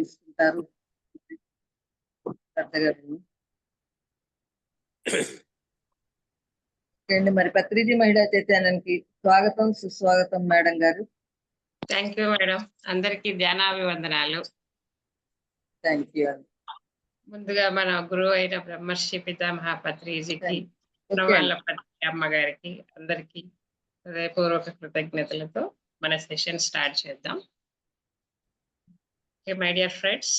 తీసుకుంటారు పెద్దగారు. మరి పత్రిజీ మహిళా చైతన్యానికి స్వాగతం సుస్వాగతం మేడం గారు. Thank you madam. అందరికీ ధ్యానాభివందనాలు. Thank you. ముందుగా మన గురువు అయిన బ్రహ్మర్షి పితామహ పత్రిజీకి, వాళ్ళ పత్రి అమ్మగారికి అందరికీ హృదయపూర్వక కృతజ్ఞతలతో మన సెషన్ స్టార్ట్ చేద్దాం. My dear friends,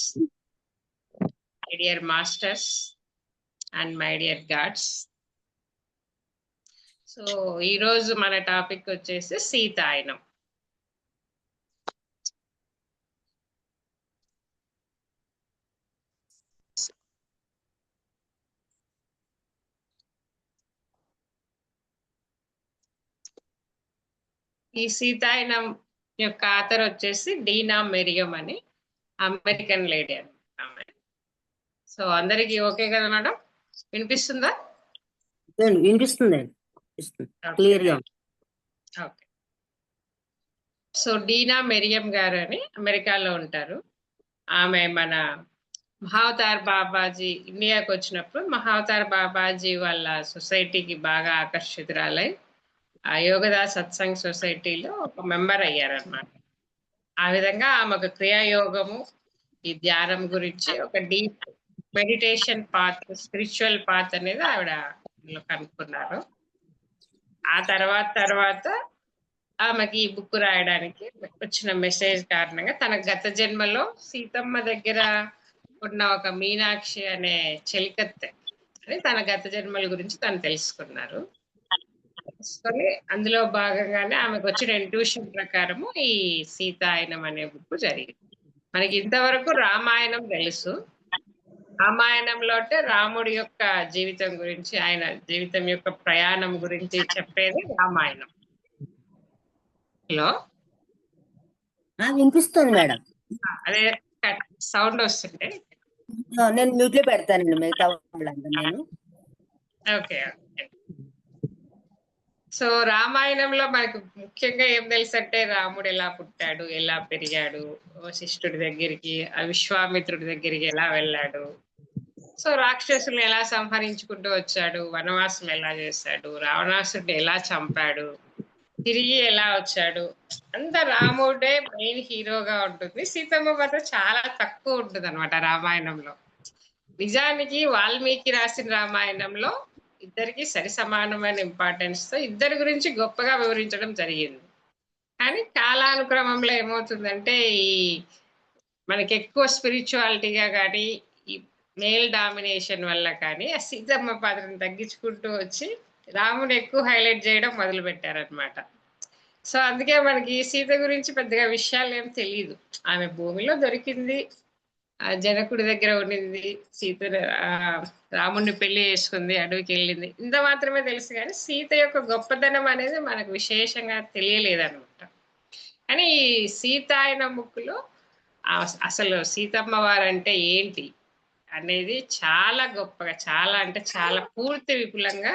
my dear masters and my dear God's. So ఈరోజు మన టాపిక్ వచ్చేసి సీతాయనం. ఈ సీతాయనం యొక్క ఆథర్ వచ్చేసి డీనా మెరియం అని అమెరికన్ లేడీ అనమాట. సో అందరికి ఓకే కదా మేడం? వినిపిస్తుందా? వినిపిస్తుంది. ఓకే. సో డీనా మెరియం గారు అని అమెరికాలో ఉంటారు. ఆమె మన మహావతార్ బాబాజీ ఇండియాకి వచ్చినప్పుడు మహావతార్ బాబాజీ వాళ్ళ సొసైటీకి బాగా ఆకర్షితురాలై ఆ యోగదా సత్సంగ్ సొసైటీలో ఒక మెంబర్ అయ్యారనమాట. ఆ విధంగా ఆమెకు క్రియాయోగము, ఈ ధ్యానం గురించి ఒక deep meditation path, spiritual path అనేది ఆవిడ కనుక్కున్నారు. ఆ తర్వాత ఆమెకి ఈ బుక్ రాయడానికి వచ్చిన మెసేజ్ కారణంగా తన గత జన్మలో సీతమ్మ దగ్గర ఉన్న ఒక మీనాక్షి అనే చెలికత్తె అని తన గత జన్మల గురించి తను తెలుసుకున్నారు. అందులో భాగంగానే ఆమెకు వచ్చిన ఇంట్యూషన్ ప్రకారము ఈ సీతాయనం అనే బుక్ జరిగింది. మనకి ఇంతవరకు రామాయణం తెలుసు. రామాయణంలో అంటే రాముడి యొక్క జీవితం గురించి, ఆయన జీవితం యొక్క ప్రయాణం గురించి చెప్పేది రామాయణం. హలో, వినిపిస్తుంది మేడం. అదే సౌండ్ వస్తుంటే నేను మ్యూట్ లో పెడతానండి మిగతా నేను. ఓకే. సో రామాయణంలో మనకు ముఖ్యంగా ఏం తెలుసు అంటే రాముడు ఎలా పుట్టాడు, ఎలా పెరిగాడు, వశిష్ఠుడి దగ్గరికి, విశ్వామిత్రుడి దగ్గరికి ఎలా వెళ్ళాడు, సో రాక్షసులు ఎలా సంహరించుకుంటూ వచ్చాడు, వనవాసం ఎలా చేశాడు, రావణాసుడిని ఎలా చంపాడు, తిరిగి ఎలా వచ్చాడు, అంత రాముడే మెయిన్ హీరోగా ఉంటుంది. సీతమ్మ పాత్ర చాలా తక్కువ ఉంటుంది అనమాట రామాయణంలో. నిజానికి వాల్మీకి రాసిన రామాయణంలో ఇద్దరికి సరి సమానమైన ఇంపార్టెన్స్ తో ఇద్దరి గురించి గొప్పగా వివరించడం జరిగింది. కానీ కాలానుక్రమంలో ఏమవుతుందంటే ఈ మనకి ఎక్కువ స్పిరిచువాలిటీగా కానీ ఈ మేల్ డామినేషన్ వల్ల కానీ ఆ సీతమ్మ పాత్రను తగ్గించుకుంటూ వచ్చి రాముని ఎక్కువ హైలైట్ చేయడం మొదలు పెట్టారనమాట. సో అందుకే మనకి సీత గురించి పెద్దగా విషయాలు ఏం తెలియదు. ఆమె భూమిలో దొరికింది, జనకుడి దగ్గర ఉండింది, సీత రాముడిని పెళ్లి చేసుకుంది, అడవికి వెళ్ళింది, ఇంత మాత్రమే తెలుసు. కానీ సీత యొక్క గొప్పదనం అనేది మనకు విశేషంగా తెలియలేదన్నమాట. కానీ ఈ సీతాయన బుక్లో అసలు సీతమ్మ వారంటే ఏంటి అనేది చాలా గొప్పగా, చాలా అంటే చాలా పూర్తి విపులంగా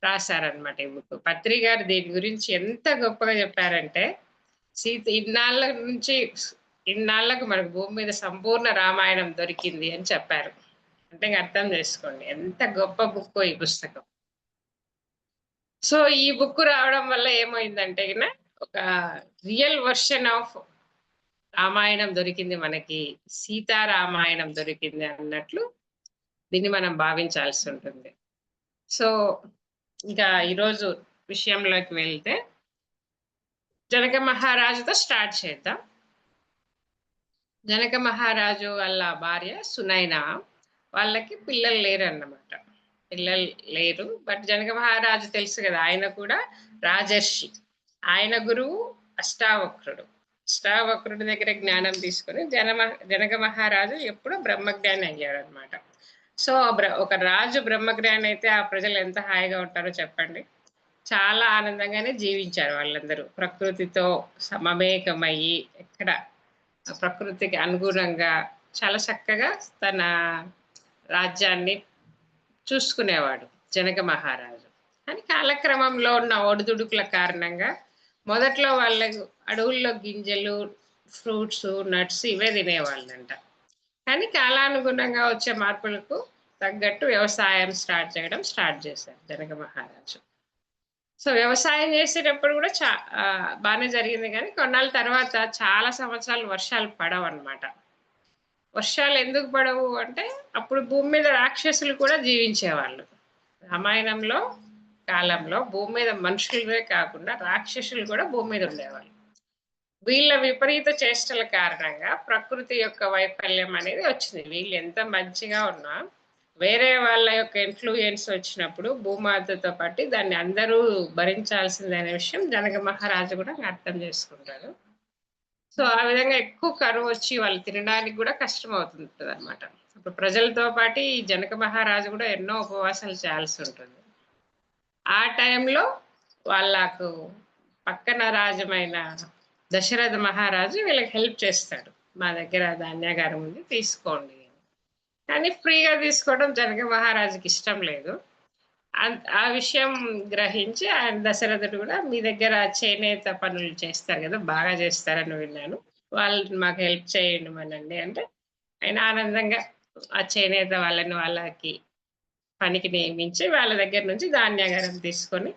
రాశారనమాట ఈ బుక్. పత్రి గారు దీని గురించి ఎంత గొప్పగా చెప్పారంటే, సీత ఇన్నాళ్ళకు మనకు భూమి మీద సంపూర్ణ రామాయణం దొరికింది అని చెప్పారు. అంటే అర్థం చేసుకోండి ఎంత గొప్ప బుక్ ఈ పుస్తకం. సో ఈ బుక్ రావడం వల్ల ఏమైందంటే ఒక రియల్ వర్షన్ ఆఫ్ రామాయణం దొరికింది మనకి, సీతారామాయణం దొరికింది అన్నట్లు దీన్ని మనం భావించాల్సి ఉంటుంది. సో ఇంకా ఈరోజు విషయంలోకి వెళ్తే జనక మహారాజుతో స్టార్ట్ చేద్దాం. జనక మహారాజు వాళ్ళ భార్య సునైన, వాళ్ళకి పిల్లలు లేరు అన్నమాట. పిల్లలు లేరు. బట్ జనక మహారాజు తెలుసు కదా, ఆయన కూడా రాజర్షి. ఆయన గురువు అష్టావక్రుడు. అష్టావక్రుడి దగ్గర జ్ఞానం తీసుకుని జనక మహారాజు ఎప్పుడూ బ్రహ్మజ్ఞాని అయ్యాడు అనమాట. సో ఒక రాజు బ్రహ్మజ్ఞాని అయితే ఆ ప్రజలు ఎంత హాయిగా ఉంటారో చెప్పండి. చాలా ఆనందంగానే జీవించారు వాళ్ళందరూ, ప్రకృతితో సమమేకమయ్యి ఎక్కడ ప్రకృతికి అనుగుణంగా చాలా చక్కగా తన రాజ్యాన్ని చూసుకునేవాడు జనక మహారాజు. కానీ కాలక్రమంలో ఉన్న ఒడిదుడుకుల కారణంగా మొదట్లో వాళ్ళకు అడవుల్లో గింజలు, ఫ్రూట్స్, నట్స్ ఇవే తినేవాళ్ళంట. కానీ కాలానుగుణంగా వచ్చే మార్పులకు తగ్గట్టు వ్యవసాయం స్టార్ట్ చేశారు జనక మహారాజు. సో వ్యవసాయం చేసేటప్పుడు కూడా బాగానే జరిగింది, కానీ కొన్నాళ్ళ తర్వాత చాలా సంవత్సరాలు వర్షాలు పడవు అన్నమాట. వర్షాలు ఎందుకు పడవు అంటే అప్పుడు భూమి మీద రాక్షసులు కూడా జీవించేవాళ్ళు. రామాయణంలో కాలంలో భూమి మీద మనుషులే కాకుండా రాక్షసులు కూడా భూమి మీద ఉండేవాళ్ళు. వీళ్ళ విపరీత చేష్టల కారణంగా ప్రకృతి యొక్క వైఫల్యం అనేది వచ్చింది. వీళ్ళు ఎంత మంచిగా ఉన్నా వేరే వాళ్ళ యొక్క ఇన్ఫ్లుయెన్స్ వచ్చినప్పుడు భూమాతతో పాటు దాన్ని అందరూ భరించాల్సిందనే విషయం జనక మహారాజు కూడా అర్థం చేసుకుంటారు. సో ఆ విధంగా ఎక్కువ కరువు వచ్చి వాళ్ళు తినడానికి కూడా కష్టం అవుతుంది అనమాట. ఇప్పుడు ప్రజలతో పాటు ఈ జనక మహారాజు కూడా ఎన్నో ఉపవాసాలు చేయాల్సి ఉంటుంది. ఆ టైంలో వాళ్ళకు పక్కన రాజమైన దశరథ మహారాజు వీళ్ళకి హెల్ప్ చేస్తాడు. మా దగ్గర ధాన్యాగారం ఉంది, తీసుకోండి. కానీ ఫ్రీగా తీసుకోవడం జనక మహారాజుకి ఇష్టం లేదు. ఆ విషయం గ్రహించి ఆయన దశరథుడు కూడా మీ దగ్గర చేనేత పనులు చేస్తారు కదా, బాగా చేస్తారని విన్నాను, వాళ్ళు మాకు హెల్ప్ చేయండి మనండి అంటే ఆయన ఆనందంగా ఆ చేనేత వాళ్ళకి పనికి నియమించి వాళ్ళ దగ్గర నుంచి ధాన్యాగారం తీసుకొని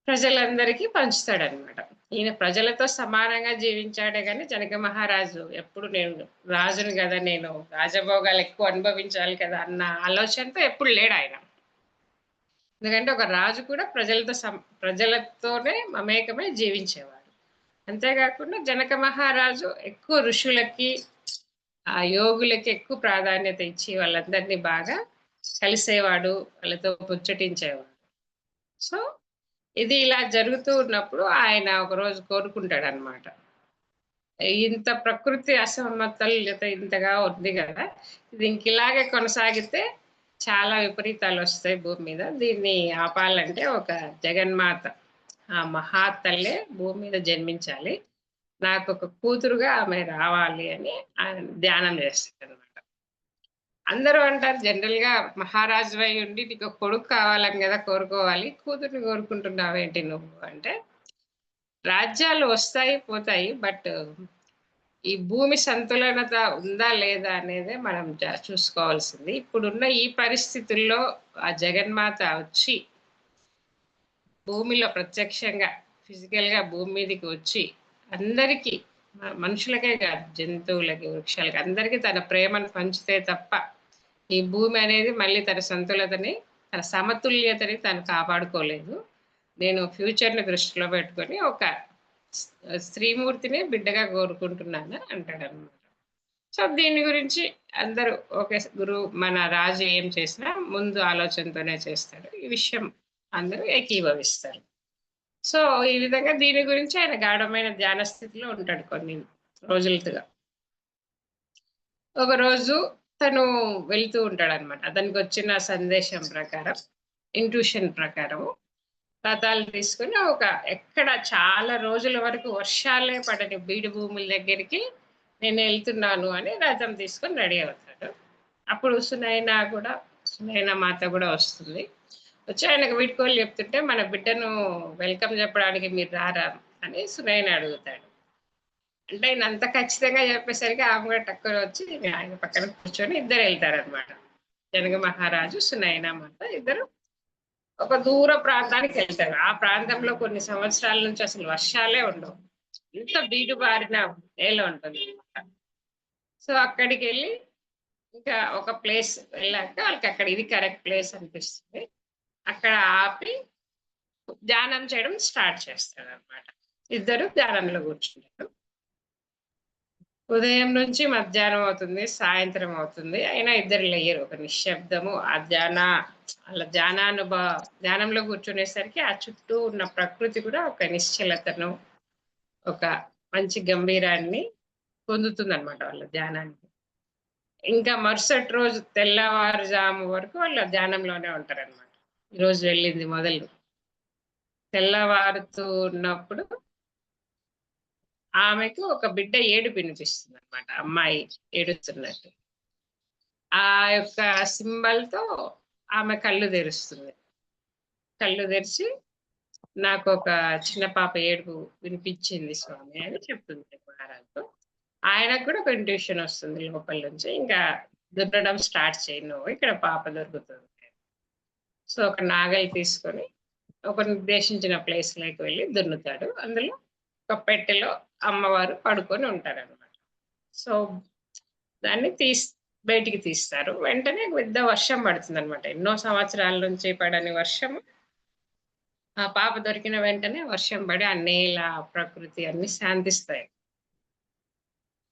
ప్రజలందరికీ పంచుతాడనమాట. ఈయన ప్రజలతో సమానంగా జీవించాడే కానీ జనక మహారాజు ఎప్పుడు నేను రాజును కదా, నేను రాజభోగాలు ఎక్కువ అనుభవించాలి కదా అన్న ఆలోచనతో ఎప్పుడు లేడు ఆయన. ఎందుకంటే ఒక రాజు కూడా ప్రజలతోనే మమేకమై జీవించేవాడు. అంతేకాకుండా జనక మహారాజు ఎక్కువ ఋషులకి ఆ యోగులకి ఎక్కువ ప్రాధాన్యత ఇచ్చి వాళ్ళందరినీ బాగా కలిసేవాడు, వాళ్ళతో ముచ్చటించేవాడు. సో ఇది ఇలా జరుగుతూ ఉన్నప్పుడు ఆయన ఒకరోజు కోరుకుంటాడు అనమాట, ఇంత ప్రకృతి అసమతుల్యత ఇంతగా ఉంది కదా, ఇది ఇంక ఇలాగే కొనసాగితే చాలా విపరీతాలు వస్తాయి భూమి మీద, దీన్ని ఆపాలంటే ఒక జగన్మాత ఆ మహాతల్లే భూమి మీద జన్మించాలి, నాకు ఒక కూతురుగా ఆమె రావాలి అని ఆయన ధ్యానం చేస్తాడు అనమాట. అందరూ అంటారు జనరల్ గా మహారాజు అయి ఉండి నీకు కొడుకు కావాలని కదా కోరుకోవాలి, కూతుర్ని కోరుకుంటున్నావేంటి నువ్వు అంటే, రాజ్యాలు వస్తాయి పోతాయి, బట్ ఈ భూమి సంతులనత ఉందా లేదా అనేదే మనం చూసుకోవాల్సింది. ఇప్పుడున్న ఈ పరిస్థితుల్లో ఆ జగన్మాత వచ్చి భూమిలో ప్రత్యక్షంగా ఫిజికల్ గా భూమి మీదకి వచ్చి అందరికీ, మనుషులకే కాదు జంతువులకి వృక్షాలకి అందరికీ తన ప్రేమను పంచితే తప్ప ఈ భూమి అనేది మళ్ళీ తన సంతులతని తన సమతుల్యతని తను కాపాడుకోలేదు. నేను ఫ్యూచర్ని దృష్టిలో పెట్టుకొని ఒక స్త్రీమూర్తిని బిడ్డగా కోరుకుంటున్నాను అంటాడు అనమాట. సో దీని గురించి అందరూ ఓకే, గురువు మన రాజు ఏం చేసినా ముందు ఆలోచనతోనే చేస్తాడు, ఈ విషయం అందరూ ఏకీభవిస్తారు. సో ఈ విధంగా దీని గురించి ఆయన గాఢమైన ధ్యాన స్థితిలో ఉంటాడు కొన్ని రోజులుగా. ఒక రోజు తను వెళ్తూ ఉంటాడు అనమాట, అతనికి వచ్చిన సందేశం ప్రకారం, ఇంట్యూషన్ ప్రకారం రథాలు తీసుకుని ఎక్కడ చాలా రోజుల వరకు వర్షాలే పడని బీడు భూముల దగ్గరికి నేను వెళ్తున్నాను అని రథం తీసుకొని రెడీ అవుతాడు. అప్పుడు సునైనా మాత కూడా వస్తుంది. వచ్చి ఆయనకు వీడ్కోలు చెప్తుంటే మన బిడ్డను వెల్కమ్ చెప్పడానికి మీరు రారా అని సునైన అడుగుతాడు. అంటే ఆయన అంత ఖచ్చితంగా చెప్పేసరికి ఆమె కూడా టక్కున వచ్చి ఆయన పక్కన కూర్చొని ఇద్దరు వెళ్తారనమాట. జనక మహారాజు సునైనా మాత ఇద్దరు ఒక దూర ప్రాంతానికి వెళ్తారు. ఆ ప్రాంతంలో కొన్ని సంవత్సరాల నుంచి అసలు వర్షాలే ఉండవు, ఇంత బీడు బారిన నేల ఉంటుంది. సో అక్కడికి వెళ్ళి ఇంకా ఒక ప్లేస్ వెళ్ళాక వాళ్ళకి అక్కడ ఇది కరెక్ట్ ప్లేస్ అనిపిస్తుంది, అక్కడ ఆపి ధ్యానం చేయడం స్టార్ట్ చేస్తాడు అనమాట. ఇద్దరు ధ్యానంలో కూర్చుంటారు. ఉదయం నుంచి మధ్యాహ్నం అవుతుంది, సాయంత్రం అవుతుంది, అయినా ఇద్దరు లేయరు. ఒక నిశ్శబ్దము, ఆ అలా ధ్యానంలో కూర్చునేసరికి ఆ చుట్టూ ఉన్న ప్రకృతి కూడా ఒక నిశ్చలతను, ఒక మంచి గంభీరాన్ని పొందుతుంది అనమాట వాళ్ళ ధ్యానానికి. ఇంకా మరుసటి రోజు తెల్లవారుజాము వరకు వాళ్ళు ధ్యానంలోనే ఉంటారనమాట. ఈరోజు వెళ్ళింది మొదలు. తెల్లవారుతూ ఉన్నప్పుడు ఆమెకు ఒక బిడ్డ ఏడుపు వినిపిస్తుంది అనమాట, అమ్మాయి ఏడుస్తున్నట్టు. ఆ యొక్క సింబల్ తో ఆమె కళ్ళు తెరుస్తుంది. కళ్ళు తెరిచి నాకు ఒక చిన్న పాప ఏడుపు వినిపించింది స్వామి అని చెప్తుంది మహారాజు. ఆయనకు కూడా ఒక ఇంట్యూషన్ వస్తుంది లోపల నుంచి. ఇంకా దున్నడం స్టార్ట్ చేయి నువ్వు, ఇక్కడ పాప దొరుకుతుంది. సో ఒక నాగలి తీసుకొని ఒక నిర్దేశించిన ప్లేస్‌లోకి వెళ్లి దున్నుతాడు. అందులో ఒక పెట్టెలో అమ్మవారు పడుకొని ఉంటారనమాట. సో దాన్ని బయటికి తీస్తారు. వెంటనే పెద్ద వర్షం పడుతుందనమాట. ఎన్నో సంవత్సరాల నుంచి పడని వర్షం ఆ పాప దొరికిన వెంటనే వర్షం పడి ఆ నేల, ప్రకృతి అన్నీ శాంతిస్తాయి.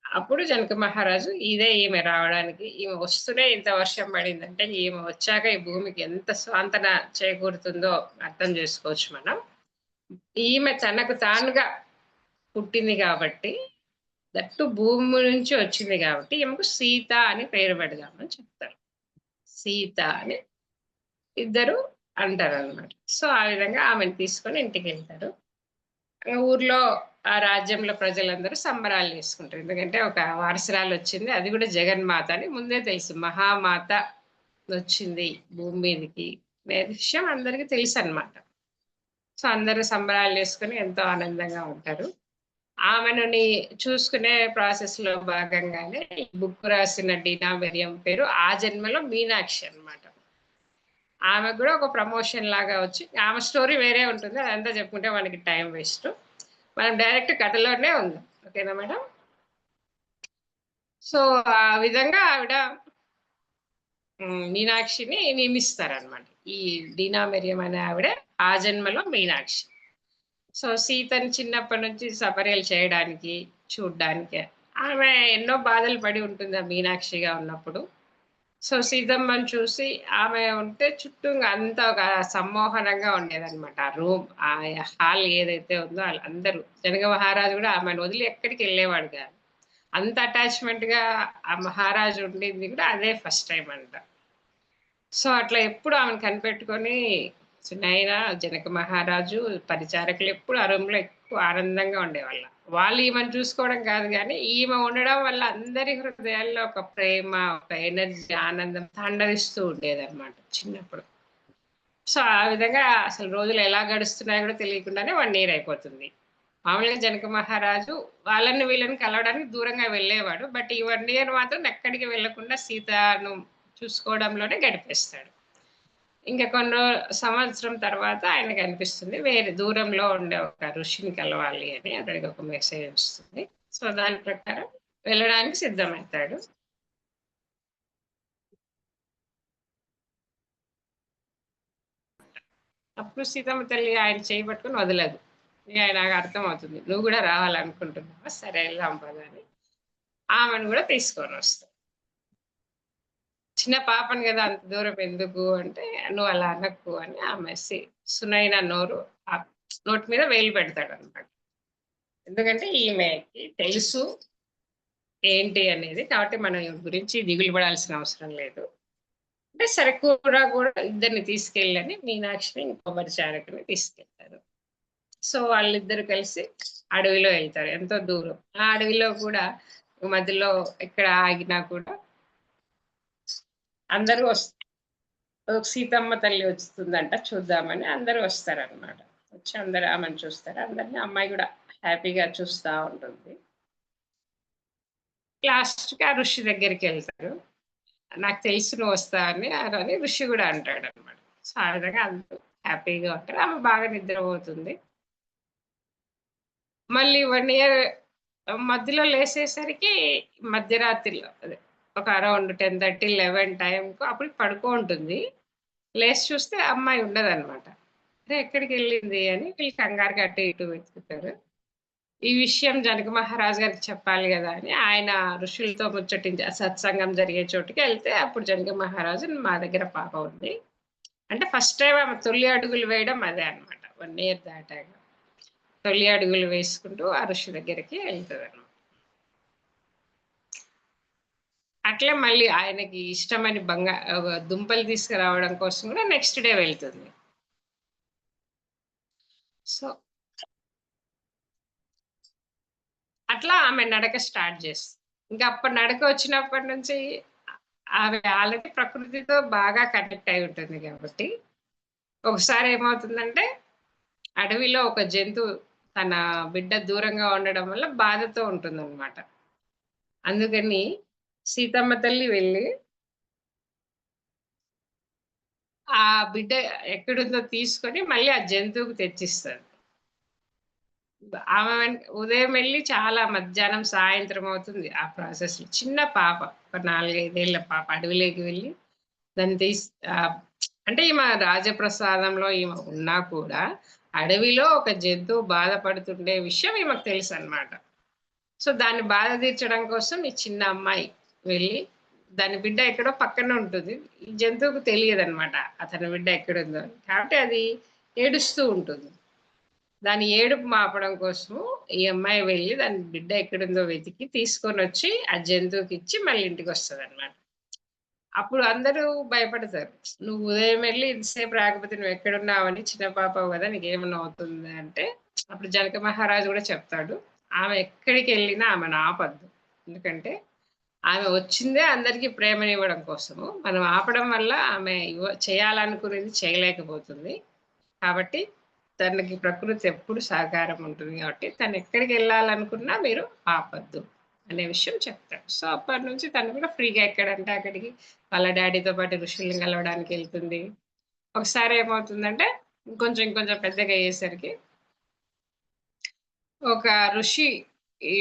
అప్పుడు జనక మహారాజు ఇదే ఈమె రావడానికి, ఈమె వస్తూనే ఇంత వర్షం పడిందంటే ఈమె వచ్చాక ఈ భూమికి ఎంత స్వాంతన చేకూరుతుందో అర్థం చేసుకోవచ్చు మనం. ఈమె తనకు తానుగా పుట్టింది కాబట్టి, దట్టు భూమి నుంచి వచ్చింది కాబట్టి ఈమెకు సీత అని పేరు పెడదామని చెప్తారు. సీత అని ఇద్దరు అంటారనమాట. సో ఆ విధంగా ఆమెను తీసుకొని ఇంటికెళ్తారు. ఊర్లో ఆ రాజ్యంలో ప్రజలందరూ సంబరాలు చేసుకుంటారు. ఎందుకంటే ఒక వారసురాలు వచ్చింది. అది కూడా జగన్మాత అని ముందే తెలుసు. మహామాత వచ్చింది భూమి మీదకి అనే విషయం అందరికీ తెలుసన్నమాట. సో అందరూ సంబరాలు చేసుకొని ఎంతో ఆనందంగా ఉంటారు. ఆమెనుని చూసుకునే ప్రాసెస్‌లో భాగంగానే ఈ బుక్ రాసిన డీనా మెరియం పేరు ఆ జన్మలో మీనాక్షి అన్నమాట. ఆమెకు కూడా ఒక ప్రమోషన్ లాగా వచ్చి ఆమె స్టోరీ వేరే ఉంటుంది. అదంతా చెప్పుకుంటే మనకి టైం వేస్ట్. మనం డైరెక్ట్ కథలోనే ఉందాం. ఓకేనా మేడం? సో ఆ విధంగా ఆవిడ మీనాక్షిని నియమిస్తారనమాట. ఈ డీనా మెరియం అనే ఆవిడ ఆ జన్మలో మీనాక్షి. సో సీతని చిన్నప్పటి నుంచి సపర్యలు చేయడానికి, చూడ్డానికి ఆమె ఎన్నో బాధలు పడి ఉంటుంది ఆ మీనాక్షిగా ఉన్నప్పుడు. సో సీతమ్మని చూసి ఆమె ఉంటే చుట్టూ అంతా ఒక సమ్మోహనంగా ఉండేదన్నమాట. ఆ రూమ్, ఆ హాల్ ఏదైతే ఉందో అందరూ జనక మహారాజు కూడా ఆమెను వదిలి ఎక్కడికి వెళ్ళేవాడు కాదు. అంత అటాచ్మెంట్‌గా ఆ మహారాజు ఉండింది కూడా అదే ఫస్ట్ టైమ్ అంట. సో అట్లా ఎప్పుడు ఆమెను కనిపెట్టుకొని సునైన, జనక మహారాజు, పరిచారకులు ఎప్పుడు ఆ రూమ్‌లో ఎక్కువ ఆనందంగా ఉండేవాళ్ళ. వాళ్ళు ఈమెను చూసుకోవడం కాదు గానీ, ఈమె ఉండడం వల్ల అందరి హృదయాల్లో ఒక ప్రేమ, ఒక ఎనర్జీ, ఆనందం తాండవిస్తూ ఉండేదన్నమాట చిన్నప్పుడు. సో ఆ విధంగా అసలు రోజులు ఎలా గడుస్తున్నాయో కూడా తెలియకుండానే 1 ఇయర్ అయిపోతుంది. మామూలుగా జనక మహారాజు వాళ్ళని వీళ్ళని కలవడానికి దూరంగా వెళ్ళేవాడు. బట్ ఈ 1 ఇయర్ మాత్రం ఎక్కడికి వెళ్ళకుండా సీతను చూసుకోవడంలోనే గడిపేస్తాడు. ఇంక సంవత్సరం తర్వాత ఆయనకనిపిస్తుంది వేరే దూరంలో ఉండే ఒక ఋషిని కలవాలి అని అతనికి ఒక మెసేజ్ వస్తుంది. సో దాని ప్రకారం వెళ్ళడానికి సిద్ధమవుతాడు. అప్పుడు సీతమ్మ తల్లి ఆయన చేయి పట్టుకొని వదలదు. ఇక ఆయనకు అర్థమవుతుంది. నువ్వు కూడా రావాలనుకుంటున్నావా? సరే వెళ్దాం పద అని ఆమెను కూడా తీసుకొని వస్తాడు. చిన్న పాపని కదా అంత దూరం ఎందుకు అంటే, నువ్వు అలా అనకు అని ఆమె సునైన నోరు నోటి మీద వేలు పెడతాడన్నమాట. ఎందుకంటే ఈమెకి తెలుసు ఏంటి అనేది. కాబట్టి మనం ఈమె గురించి దిగులు పడాల్సిన అవసరం లేదు. అంటే సరే కూడా ఇద్దరిని తీసుకెళ్ళని మీనాక్షిని, ఇంకో పరిచారకుని తీసుకెళ్తారు. సో వాళ్ళిద్దరు కలిసి అడవిలో వెళ్తారు. ఎంతో దూరం. ఆ అడవిలో కూడా మధ్యలో ఎక్కడ ఆగినా కూడా అందరూ సీతమ్మ తల్లి వస్తుందంట చూద్దామని అందరూ వస్తారనమాట. వచ్చి అందరూ ఆమెను చూస్తారు. అందరిని అమ్మాయి కూడా హ్యాపీగా చూస్తా ఉంటుంది. లాస్ట్‌కి ఆ ఋషి దగ్గరికెళ్తారు. నాకు తెలుసు నువ్వు వస్తావని అని ఋషి కూడా అంటాడనమాట. సో ఆ విధంగా అందరూ హ్యాపీగా ఉంటారు. ఆమె బాగా నిద్రపోతుంది. మళ్ళీ 1 ఇయర్ మధ్యలో లేసేసరికి మధ్యరాత్రిలో అదే ఒక అరౌండ్ 10:30, 11 టైంకు అప్పటికి పడుకుంటుంది. లేసి చూస్తే అమ్మాయి ఉండదనమాట. అరే! ఎక్కడికెళ్ళింది అని వీళ్ళు కంగారుగా అటు ఇటు వెతుకుతారు. ఈ విషయం జనక మహారాజు గారికి చెప్పాలి గదా! అని ఆయన ఋషులతో ముచ్చటించి సత్సంగం జరిగే చోటుకెళ్తే అప్పుడు జనక మహారాజు మా దగ్గర పాప ఉంది. అంటే ఫస్ట్ టైమ్ ఆమె తొలి అడుగులు వేయడం అదే అన్నమాట. 1 ఇయర్ దాటాక. తొలి అడుగులు వేసుకుంటూ ఆ ఋషి దగ్గరికి ఎళ్తదనమాట. అట్లే మళ్ళీ ఆయనకి ఇష్టమని దుంపలు తీసుకురావడం కోసం కూడా నెక్స్ట్ డే వెళ్తుంది. సో అట్లా ఆమె నడక స్టార్ట్ చేస్తుంది. ఇంకా అప్పుడు నడక వచ్చినప్పటి నుంచి ఆమె ఆల్రెడీ ప్రకృతితో బాగా కనెక్ట్ అయి ఉంటుంది కాబట్టి, ఒకసారి ఏమవుతుందంటే అడవిలో ఒక జంతువు తన బిడ్డ దూరంగా ఉండడం వల్ల బాధతో ఉంటుందన్నమాట. అందుకని సీతమ్మ తల్లి వెళ్ళి ఆ బిడ్డ ఎక్కడుందో తీసుకొని మళ్ళీ ఆ జంతువుకు తెచ్చిస్తారు. ఆమె ఉదయం వెళ్ళి చాలా మధ్యాహ్నం సాయంత్రం అవుతుంది ఆ ప్రాసెస్. చిన్న పాప, ఒక 4, 5 ఏళ్ల పాప అడవిలోకి వెళ్ళి దాన్ని అంటే ఈమె రాజప్రసాదంలో ఈమె ఉన్నా కూడా అడవిలో ఒక జంతువు బాధపడుతుండే విషయం ఈమెకు తెలుసు అన్నమాట. సో దాన్ని బాధ తీర్చడం కోసం ఈ చిన్న అమ్మాయి వెళ్ళి, దాని బిడ్డ ఎక్కడో పక్కన ఉంటుంది, ఈ జంతువుకు తెలియదు అనమాట అతని బిడ్డ ఎక్కడుందో. కాబట్టి అది ఏడుస్తూ ఉంటుంది. దాని ఏడుపు మాపడం కోసము ఈ అమ్మాయి వెళ్ళి దాని బిడ్డ ఎక్కడుందో వెతికి తీసుకొని వచ్చి ఆ జంతువుకి ఇచ్చి మళ్ళీ ఇంటికి వస్తుంది అనమాట. అప్పుడు అందరూ భయపడతారు. నువ్వు ఉదయం వెళ్ళి ఇంతసేపు రాకపోతే నువ్వు ఎక్కడున్నావని, చిన్న పాపవు కదా నీకేమన్నా అవుతుంది అంటే, అప్పుడు జనక మహారాజు కూడా చెప్తాడు, ఆమె ఎక్కడికి వెళ్ళినా ఆమెను ఆపద్దు. ఎందుకంటే ఆమె వచ్చిందే అందరికీ ప్రేమనివ్వడం కోసము. మనం ఆపడం వల్ల ఆమె చేయాలనుకునేది చేయలేకపోతుంది. కాబట్టి తనకి ప్రకృతి ఎప్పుడు సహకారం ఉంటుంది కాబట్టి తను ఎక్కడికి వెళ్ళాలనుకున్నా మీరు ఆపద్దు అనే విషయం చెప్తాడు. సో అప్పటి నుంచి తను కూడా ఫ్రీగా ఎక్కడంటే అక్కడికి వాళ్ళ డాడీతో పాటు ఋషుల్ని కలవడానికి వెళ్తుంది. ఒకసారి ఏమవుతుందంటే ఇంకొంచెం పెద్దగా అయ్యేసరికి ఒక ఋషి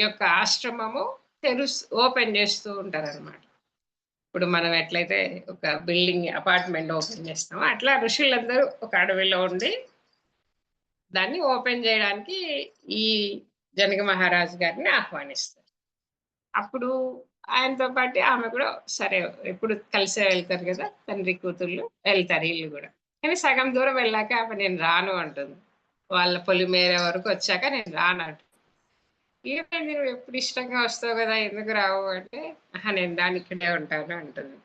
యొక్క ఆశ్రమము ఓపెన్ చేస్తూ ఉంటారన్నమాట. ఇప్పుడు మనం ఎట్లయితే ఒక బిల్డింగ్ అపార్ట్మెంట్ ఓపెన్ చేస్తామో అట్లా ఋషులందరూ ఒక అడవిలో ఉండి దాన్ని ఓపెన్ చేయడానికి ఈ జనక మహారాజు గారిని ఆహ్వానిస్తారు. అప్పుడు ఆయనతో పాటు ఆమె కూడా సరే ఎప్పుడు కలిసే వెళ్తారు కదా, తండ్రి కూతుళ్ళు వెళ్తారు వీళ్ళు కూడా. కానీ సగం దూరం వెళ్ళాక ఆమె నేను రాను అంటుంది. వాళ్ళ పొలిమేర వరకు వచ్చాక నేను రాను అంటుంది. ఏమైంది, నువ్వు ఎప్పుడు ఇష్టంగా వస్తావు కదా ఎందుకు రావు అంటే, నేను దాని ఇక్కడే ఉంటాను అంటుంది.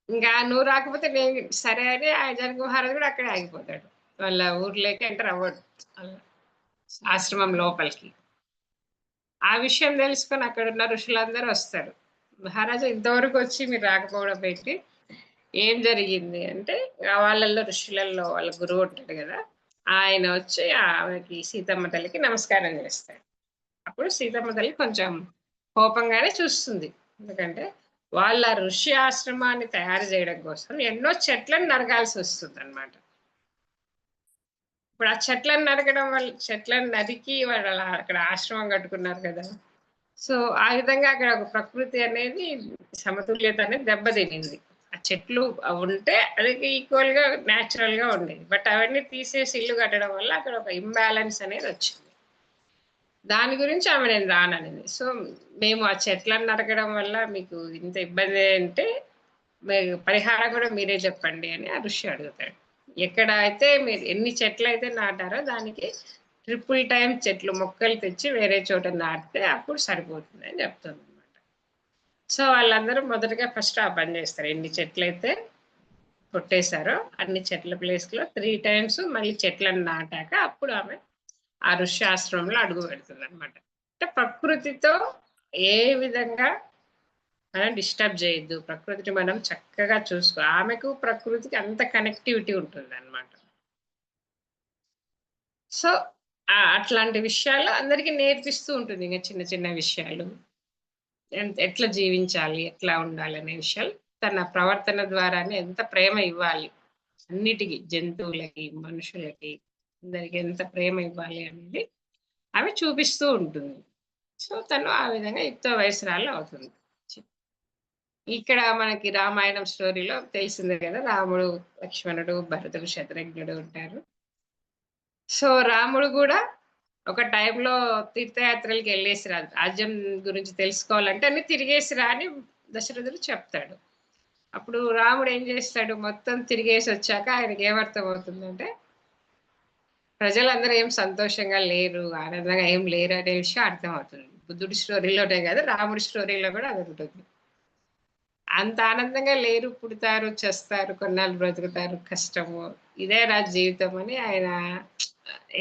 ఇంకా నువ్వు రాకపోతే నేను సరే అని ఆ జనక మహారాజు కూడా అక్కడే ఆగిపోతాడు. వాళ్ళ ఊర్లోకి ఎంటర్ అవ్వడు ఆశ్రమం లోపలికి. ఆ విషయం తెలుసుకొని అక్కడ ఉన్న ఋషులందరూ వస్తారు. మహారాజా ఇంతవరకు వచ్చి మీరు రాకపోవడం పెట్టి ఏం జరిగింది అంటే, వాళ్ళల్లో ఋషులలో వాళ్ళ గురువు ఉంటాడు కదా, ఆయన వచ్చి ఆమెకి సీతమ్మ తల్లికి నమస్కారం చేస్తాడు. అప్పుడు సీతమ్మ తల్లి కొంచెం కోపంగానే చూస్తుంది. ఎందుకంటే వాళ్ళ ఋషి ఆశ్రమాన్ని తయారు చేయడం కోసం ఎన్నో చెట్లను నరగాల్సి వస్తుంది అన్నమాట. ఇప్పుడు ఆ చెట్లను నరకడం వల్ల, చెట్లను నరికి వాళ్ళు అక్కడ ఆశ్రమం కట్టుకున్నారు కదా. సో ఆ విధంగా అక్కడ ఒక ప్రకృతి అనేది సమతుల్యత అనేది దెబ్బతినింది. ఆ చెట్లు ఉంటే అది ఈక్వల్ గా న్యాచురల్ గా ఉండేది. బట్ అవన్నీ తీసేసి ఇల్లు కట్టడం వల్ల అక్కడ ఒక ఇంబ్యాలెన్స్ అనేది వచ్చింది. దాని గురించి ఆమె నేను రాననింది. సో మేము ఆ చెట్లను నరకడం వల్ల మీకు ఇంత ఇబ్బంది అంటే పరిహారం కూడా మీరే చెప్పండి అని ఆ ఋషి అడుగుతాడు. ఎక్కడ అయితే మీరు ఎన్ని చెట్లు అయితే నాటారో దానికి ట్రిపుల్ టైం చెట్లు మొక్కలు తెచ్చి వేరే చోట నాటితే అప్పుడు సరిపోతుంది అని చెప్తుంది అనమాట. సో వాళ్ళందరూ మొదటగా ఫస్ట్ ఆ పని చేస్తారు. ఎన్ని చెట్లు అయితే కొట్టేశారో అన్ని చెట్ల ప్లేస్ లో 3 times మళ్ళీ చెట్లను నాటాక అప్పుడు ఆమె ఆ ఋషి ఆశ్రమంలో అడుగు పెడుతుంది అనమాట. అంటే ప్రకృతితో ఏ విధంగా మనం డిస్టర్బ్ చేయొద్దు, ప్రకృతిని మనం చక్కగా చూసుకో. ఆమెకు ప్రకృతికి అంత కనెక్టివిటీ ఉంటుంది అనమాట. సో అట్లాంటి విషయాలు అందరికీ నేర్పిస్తూ ఉంటుంది. ఇంకా చిన్న విషయాలు ఎట్లా జీవించాలి, ఎట్లా ఉండాలి అనే విషయాలు తన ప్రవర్తన ద్వారానే ఎంత ప్రేమ ఇవ్వాలి అన్నిటికీ, జంతువులకి మనుషులకి అందరికి ఎంత ప్రేమ ఇవ్వాలి అనేది ఆమె చూపిస్తూ ఉంటుంది. సో తను ఆ విధంగా యుక్త వయస్సురాలు అవుతుంది. ఇక్కడ మనకి రామాయణం స్టోరీలో తెలిసిందే కదా, రాముడు లక్ష్మణుడు భరతుడు శత్రుఘ్నుడు ఉంటారు. సో రాముడు కూడా ఒక టైంలో తీర్థయాత్రలకి వెళ్ళేసి రా, రాజ్యం గురించి తెలుసుకోవాలంటే అన్ని తిరిగేసి రా అని దశరథుడు చెప్తాడు. అప్పుడు రాముడు ఏం చేస్తాడు, మొత్తం తిరిగేసి వచ్చాక ఆయనకి ఏమర్థం అవుతుందంటే ప్రజలందరూ ఏం సంతోషంగా లేరు, ఆనందంగా ఏం లేరు అనే విషయం అర్థమవుతుంది. బుద్ధుడి స్టోరీలోనే కదా, రాముడి స్టోరీలో కూడా అది ఉంటుంది. అంత ఆనందంగా లేరు, పుడతారు చేస్తారు కొన్నాళ్ళు బ్రతుకుతారు, కష్టము ఇదే నా జీవితం అని ఆయన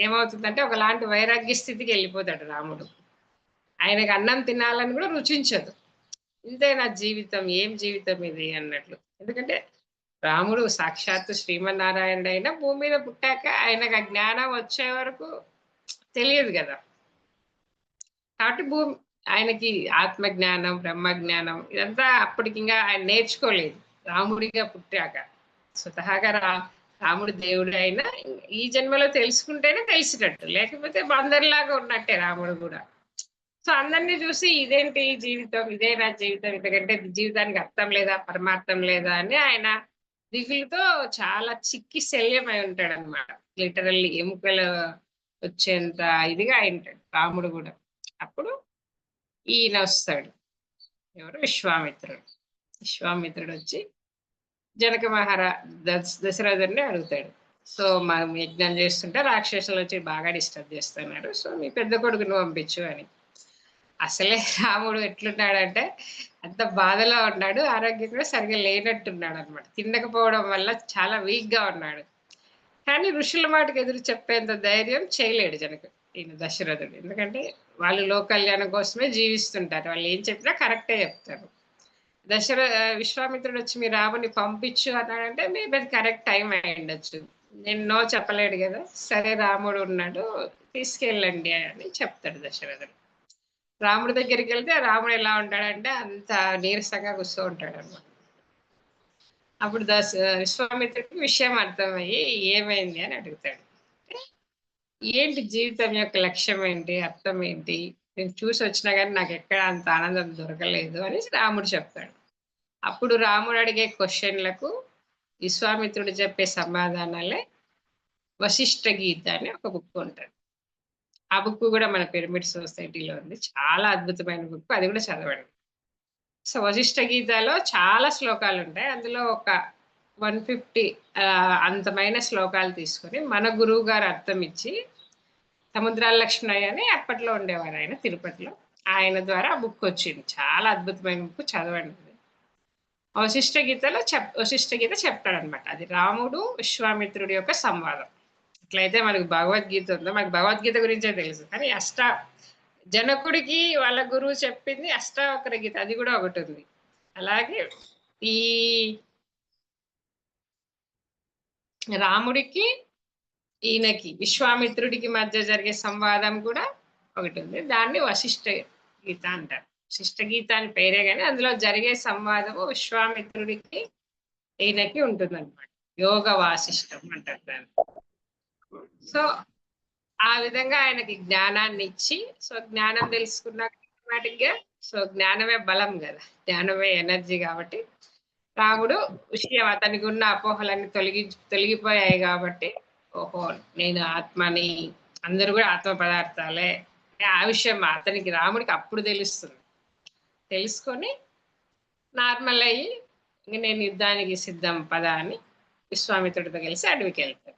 ఏమవుతుందంటే ఒకలాంటి వైరాగ్య స్థితికి వెళ్ళిపోతాడు రాముడు. ఆయనకు అన్నం తినాలని కూడా రుచించదు. ఇంతే నా జీవితం, ఏం జీవితం ఇది అన్నట్లు. ఎందుకంటే రాముడు సాక్షాత్తు శ్రీమన్నారాయణుడు అయినా భూమి మీద పుట్టాక ఆయనకు ఆ జ్ఞానం వచ్చే వరకు తెలియదు కదా. కాబట్టి ఆయనకి ఆత్మ జ్ఞానం, బ్రహ్మ జ్ఞానం ఇదంతా అప్పటికి ఇంకా ఆయన నేర్చుకోలేదు రాముడిగా పుట్టాక. స్వతహాగా రాముడు దేవుడు అయినా ఈ జన్మలో తెలుసుకుంటేనే తెలిసినట్టు, లేకపోతే బందర్లాగా ఉన్నట్టే రాముడు కూడా. సో అందరినీ చూసి ఇదేంటి జీవితం, ఇదే నా జీవితం, ఎందుకంటే జీవితానికి అర్థం లేదా, పరమార్థం లేదా అని ఆయన దిగులుతో చాలా చిక్కి శల్యమై ఉంటాడు అనమాట. లిటరల్లీ ఎముకలు వచ్చేంత ఇదిగా అయింటాడు రాముడు కూడా. అప్పుడు ఈయన వస్తాడు, ఎవరు, విశ్వామిత్రుడు. విశ్వామిత్రుడు వచ్చి జనక దశరథుడిని అడుగుతాడు. సో మనం యజ్ఞం చేస్తుంటే రాక్షసులు వచ్చి బాగా డిస్టర్బ్ చేస్తున్నారు, సో మీ పెద్ద కొడుకును పంపించు అని. అసలే రాముడు ఎట్లున్నాడంటే అంత బాధలో ఉన్నాడు, ఆరోగ్యం కూడా సరిగ్గా లేనట్టున్నాడు అనమాట. తినకపోవడం వల్ల చాలా వీక్ గా ఉన్నాడు. కానీ ఋషుల మాటకు ఎదురు చెప్పేంత ధైర్యం చేయలేడు ఈయన దశరథుడు. ఎందుకంటే వాళ్ళు లోక కళ్యాణం కోసమే జీవిస్తుంటారు, వాళ్ళు ఏం చెప్పినా కరెక్టే చెప్తారు. విశ్వామిత్రుడు వచ్చి మీ రాముని పంపించు అన్నాడంటే మేబీ అది కరెక్ట్ టైం అయి ఉండొచ్చు. నేను నో చెప్పలేడు కదా. సరే రాముడు ఉన్నాడు, తీసుకెళ్ళండి అని చెప్తాడు దశరథుడు. రాముడి దగ్గరికి వెళ్తే రాముడు ఎలా ఉంటాడంటే అంత నీరసంగా కూర్చో ఉంటాడు అన్నమాట. అప్పుడు విశ్వామిత్రుడికి విషయం అర్థమయ్యి ఏమైంది అని అడుగుతాడు. ఏంటి జీవితం యొక్క లక్ష్యం ఏంటి, అర్థం ఏంటి, నేను చూసి వచ్చినా కానీ నాకు ఎక్కడ అంత ఆనందం దొరకలేదు అని రాముడు చెప్తాడు. అప్పుడు రాముడు అడిగే క్వశ్చన్లకు విశ్వామిత్రుడు చెప్పే సమాధానాలే వశిష్ఠ గీత అని ఒక బుక్ ఉంటుంది. ఆ బుక్ కూడా మన పిరమిడ్ సొసైటీలో ఉంది, చాలా అద్భుతమైన బుక్, అది కూడా చదవండి. సో వశిష్ఠ గీతలో చాలా శ్లోకాలు ఉంటాయి, అందులో ఒక 150 అంతమైన శ్లోకాలు తీసుకొని మన గురువు గారు అర్థం ఇచ్చి, సముద్రాల లక్ష్మణయ్య అని అప్పట్లో ఉండేవారు ఆయన తిరుపతిలో, ఆయన ద్వారా ఆ బుక్ వచ్చింది. చాలా అద్భుతమైన బుక్, చదవండి. వశిష్ఠ గీత చెప్తాడనమాట. అది రాముడు విశ్వామిత్రుడి యొక్క సంవాదం. ఎట్లయితే మనకు భగవద్గీత ఉందో, మనకు భగవద్గీత గురించే తెలుసు, కానీ జనకుడికి వాళ్ళ గురువు చెప్పింది అష్టావక్ర గీత, అది కూడా ఒకటి ఉంది. అలాగే ఈ రాముడికి ఈయనకి విశ్వామిత్రుడికి మధ్య జరిగే సంవాదం కూడా ఒకటి ఉంది, దాన్ని వశిష్ఠ గీత అంటారు. వశిష్ఠ గీత అని పేరే కానీ అందులో జరిగే సంవాదము విశ్వామిత్రుడికి ఈయనకి ఉంటుంది అనమాట. యోగ వాసిష్టం అంటారు దాన్ని. సో ఆ విధంగా ఆయనకి జ్ఞానాన్ని ఇచ్చి, సో జ్ఞానం తెలుసుకున్నాక ఆటోమేటిక్గా, సో జ్ఞానమే బలం కదా, జ్ఞానమే ఎనర్జీ. కాబట్టి రాముడు విషయం అతనికి ఉన్న అపోహలన్నీ తొలగిపోయాయి కాబట్టి, ఓహో నేను ఆత్మని, అందరూ కూడా ఆత్మ పదార్థాలే, ఆ విషయం అతనికి రాముడికి అప్పుడు తెలుస్తుంది. తెలుసుకొని నార్మల్ అయ్యి నేను యుద్ధానికి సిద్ధం పద అని విశ్వామిత్రుడితో కలిసి అడవికి వెళ్తాడు.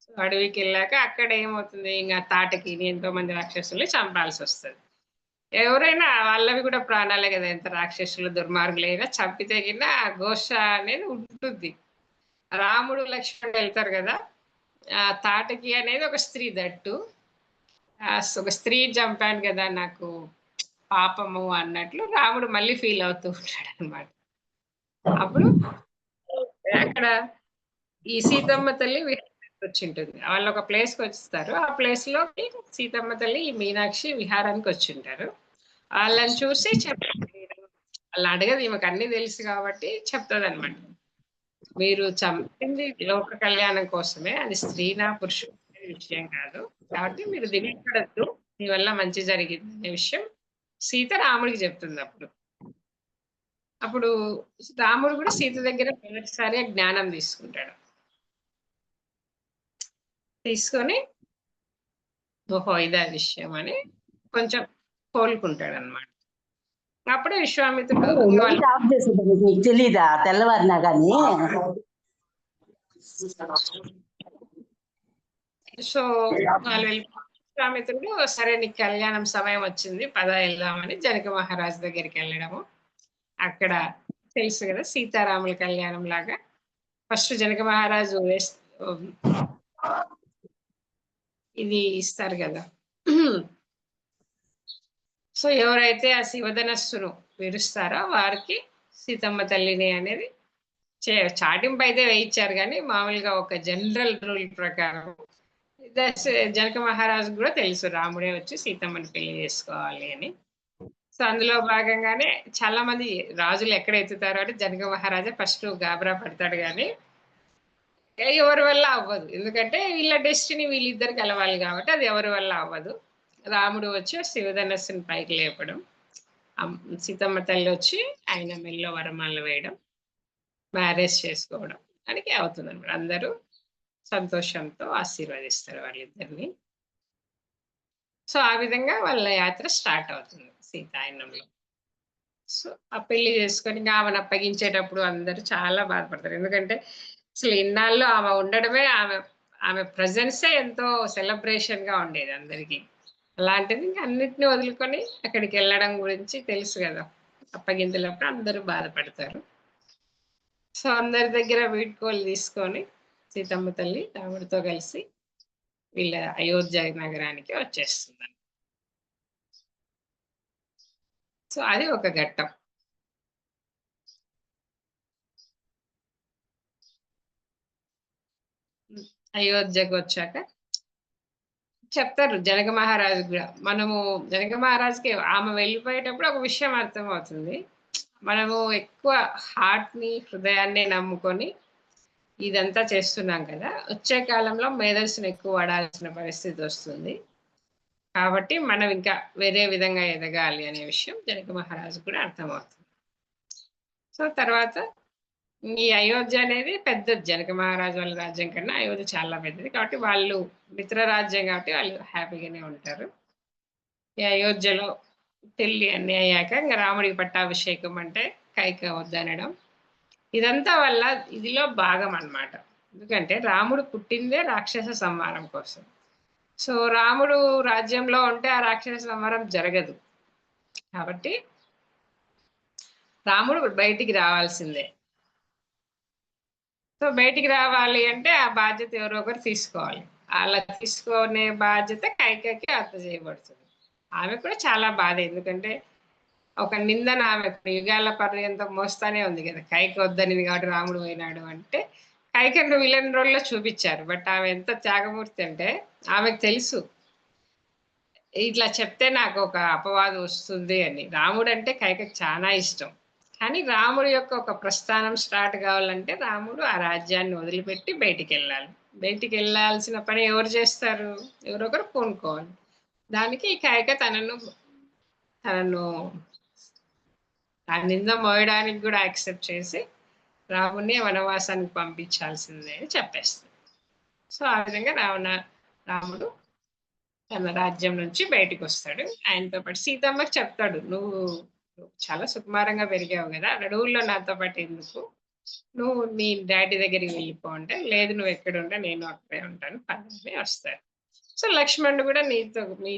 సో అడవికి వెళ్ళాక అక్కడ ఏమవుతుంది, ఇంకా తాటకి ఎంతో మంది రాక్షసుల్ని చంపాల్సి వస్తుంది. ఎవరైనా వాళ్ళవి కూడా ప్రాణాలే కదా, ఎంత రాక్షసులు దుర్మార్గులైనా చంపితే కింద ఘోష అనేది ఉంటుంది. రాముడు లక్ష్మణుడు వెళ్తారు కదా, తాటకి అనేది ఒక స్త్రీ, దట్టు ఒక స్త్రీ చంపాను కదా నాకు పాపము అన్నట్లు రాముడు మళ్ళీ ఫీల్ అవుతూ ఉంటాడు అనమాట. అప్పుడు అక్కడ ఈ సీతమ్మ తల్లి వచ్చి ఉంటుంది, వాళ్ళు ఒక ప్లేస్కి వచ్చిస్తారు. ఆ ప్లేస్ లోకి సీతమ్మ తల్లి ఈ మీనాక్షి విహారానికి వచ్చి ఉంటారు. వాళ్ళని చూసి వాళ్ళు అడగదు, ఈమెకు అన్ని తెలుసు కాబట్టి చెప్తుంది అనమాట. మీరు చంపింది లోక కళ్యాణం కోసమే, అది స్త్రీనా పురుషుడు విషయం కాదు, కాబట్టి మీరు దిగబడద్దు, మీ వల్ల మంచి జరిగింది అనే విషయం సీత రాముడికి చెప్తుంది. అప్పుడు రాముడు కూడా సీత దగ్గర మొదటిసారి జ్ఞానం తీసుకుంటాడు. తీసుకొని ఓహో ఇదే విషయం అని కొంచెం కోలుకుంటాడు అనమాట. అప్పుడే విశ్వామిత్రుడు తెలీదా తెల్లవారినా కానీ, సో వాళ్ళు విశ్వామిత్రుడు సరే నీకు కళ్యాణం సమయం వచ్చింది పద వెళ్దామని జనక మహారాజు దగ్గరికి వెళ్ళడము. అక్కడ తెలుసు కదా సీతారాముల కళ్యాణం లాగా ఫస్ట్ జనక మహారాజు ఇది ఇస్తారు కదా, సో ఎవరైతే ఆ శివధనస్సును విరుస్తారో వారికి సీతమ్మ తల్లిని అనేది చాటింపు అయితే వేయించారు, కానీ మామూలుగా ఒక జనరల్ రూల్ ప్రకారం జనక మహారాజు కూడా తెలుసు రాముడే వచ్చి సీతమ్మని పెళ్లి చేసుకోవాలి అని. సో అందులో భాగంగానే చాలా మంది రాజులు ఎక్కడ ఎత్తుతారో అంటే జనక మహారాజా ఫస్ట్ గాబరా పడతాడు కానీ ఎవరి వల్ల అవ్వదు. ఎందుకంటే వీళ్ళ డెస్టినీ వీళ్ళిద్దరు కలవాలి కాబట్టి అది ఎవరి వల్ల అవ్వదు. రాముడు వచ్చి శివధనస్సుని పైకి లేపడం, సీతమ్మ తల్లి వచ్చి ఆయన మెల్లో వరమాల వేయడం, మ్యారేజ్ చేసుకోవడం దానికి అవుతుంది అనమాట. అందరూ సంతోషంతో ఆశీర్వదిస్తారు వాళ్ళిద్దరిని. సో ఆ విధంగా వాళ్ళ యాత్ర స్టార్ట్ అవుతుంది సీతాయనంలో. సో ఆ పెళ్లి చేసుకొని ఇంకా ఆమెను అప్పగించేటప్పుడు అందరూ చాలా బాధపడతారు. ఎందుకంటే అసలు ఇన్నాళ్ళు ఆమె ఉండడమే ఆమె ఆమె ప్రజెన్సే ఎంతో సెలబ్రేషన్ గా ఉండేది అందరికి. అలాంటిది ఇంకా అన్నిటిని వదులుకొని అక్కడికి వెళ్ళడం గురించి తెలుసు కదా. అప్పగింతలప్పుడు అందరూ బాధపడతారు. సో అందరి దగ్గర వీడ్కోలు తీసుకొని సీతమ్మ తల్లి రాముడితో కలిసి వీళ్ళ అయోధ్య నగరానికి వచ్చేస్తుంది. సో అది ఒక ఘట్టం. అయోధ్యకు వచ్చాక చెప్తారు జనక మహారాజు కూడా. మనము జనక మహారాజుకి ఆమె వెళ్ళిపోయేటప్పుడు ఒక విషయం అర్థమవుతుంది. మనము ఎక్కువ హార్ట్ ని హృదయాన్ని నమ్ముకొని ఇదంతా చేస్తున్నాం కదా, వచ్చే కాలంలో మేధస్సును ఎక్కువ వాడాల్సిన పరిస్థితి వస్తుంది. కాబట్టి మనం ఇంకా వేరే విధంగా ఎదగాలి అనే విషయం జనక మహారాజు కూడా అర్థమవుతుంది. సో తర్వాత ఈ అయోధ్య అనేది పెద్దది. జనక మహారాజు వాళ్ళ రాజ్యం కన్నా అయోధ్య చాలా పెద్దది. కాబట్టి వాళ్ళు మిత్ర రాజ్యం కాబట్టి వాళ్ళు హ్యాపీగానే ఉంటారు. ఈ అయోధ్యలో పెళ్లి అన్ని అయ్యాక ఇంకా రాముడికి పట్టాభిషేకం అంటే కైక వద్దనడం, ఇదంతా వల్ల ఇదిలో భాగం అన్నమాట. ఎందుకంటే రాముడు పుట్టిందే రాక్షస సంహారం కోసం. సో రాముడు రాజ్యంలో ఉంటే ఆ రాక్షస సంహారం జరగదు. కాబట్టి రాముడు బయటికి రావాల్సిందే. సో బయటికి రావాలి అంటే ఆ బాధ్యత ఎవరో ఒకరు తీసుకోవాలి. అలా తీసుకునే బాధ్యత కైకకి అర్థ చేయబడుతుంది. ఆమె కూడా చాలా బాధ. ఎందుకంటే ఒక నిందన ఆమె యుగాల పర్యంతం మోస్తానే ఉంది కదా. కైక వద్దనిది కాబట్టి రాముడు పోయినాడు అంటే కైకను విలన్ రోల్లో చూపించారు. బట్ ఆమె ఎంత త్యాగమూర్తి అంటే ఆమెకు తెలుసు ఇట్లా చెప్తే నాకు ఒక అపవాదం వస్తుంది అని. రాముడు అంటే కైకకు చాలా ఇష్టం. కానీ రాముడి యొక్క ఒక ప్రస్థానం స్టార్ట్ కావాలంటే రాముడు ఆ రాజ్యాన్ని వదిలిపెట్టి బయటికి వెళ్ళాలి. బయటికి వెళ్ళాల్సిన పని ఎవరు చేస్తారు? ఎవరొకరు పూనుకోవాలి. దానికి ఈ కైక తనను ఆ నింద మోయడానికి కూడా యాక్సెప్ట్ చేసి రాముడిని వనవాసానికి పంపించాల్సిందే అని చెప్పేస్తుంది. సో ఆ విధంగా రాముడు తన రాజ్యం నుంచి బయటకు వస్తాడు. ఆయనతో పాటు సీతమ్మకి చెప్తాడు, నువ్వు చాలా సుకుమారంగా పెరిగావు కదా, అడవుల్లో నాతో పాటు ఎందుకు, నువ్వు నీ డాడీ దగ్గరికి వెళ్ళిపో అంటే, లేదు నువ్వు ఎక్కడ ఉంటే నేను అక్కడే ఉంటాను పదని వస్తాడు. సో లక్ష్మణుడు కూడా నీతో మీ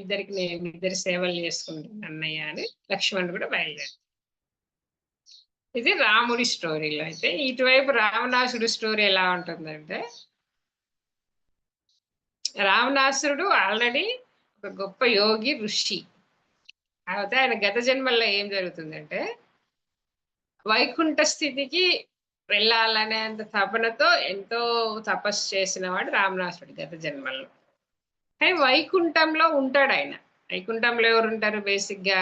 ఇద్దరి సేవలు చేసుకుంటాను అన్నయ్య అని లక్ష్మణుడు కూడా బయలుదేరు. ఇది రాముడి స్టోరీలో. అయితే ఇటువైపు రావణాసుడి స్టోరీ ఎలా ఉంటుందంటే, రావణాసురుడు ఆల్రెడీ ఒక గొప్ప యోగి ఋషి. అయితే ఆయన గత జన్మల్లో ఏం జరుగుతుందంటే వైకుంఠ స్థితికి వెళ్ళాలనేంత తపనతో ఎంతో తపస్సు చేసిన వాడు రావణాసురుడు గత జన్మల్లో. కానీ వైకుంఠంలో ఉంటాడు ఆయన. వైకుంఠంలో ఎవరు ఉంటారు? బేసిక్ గా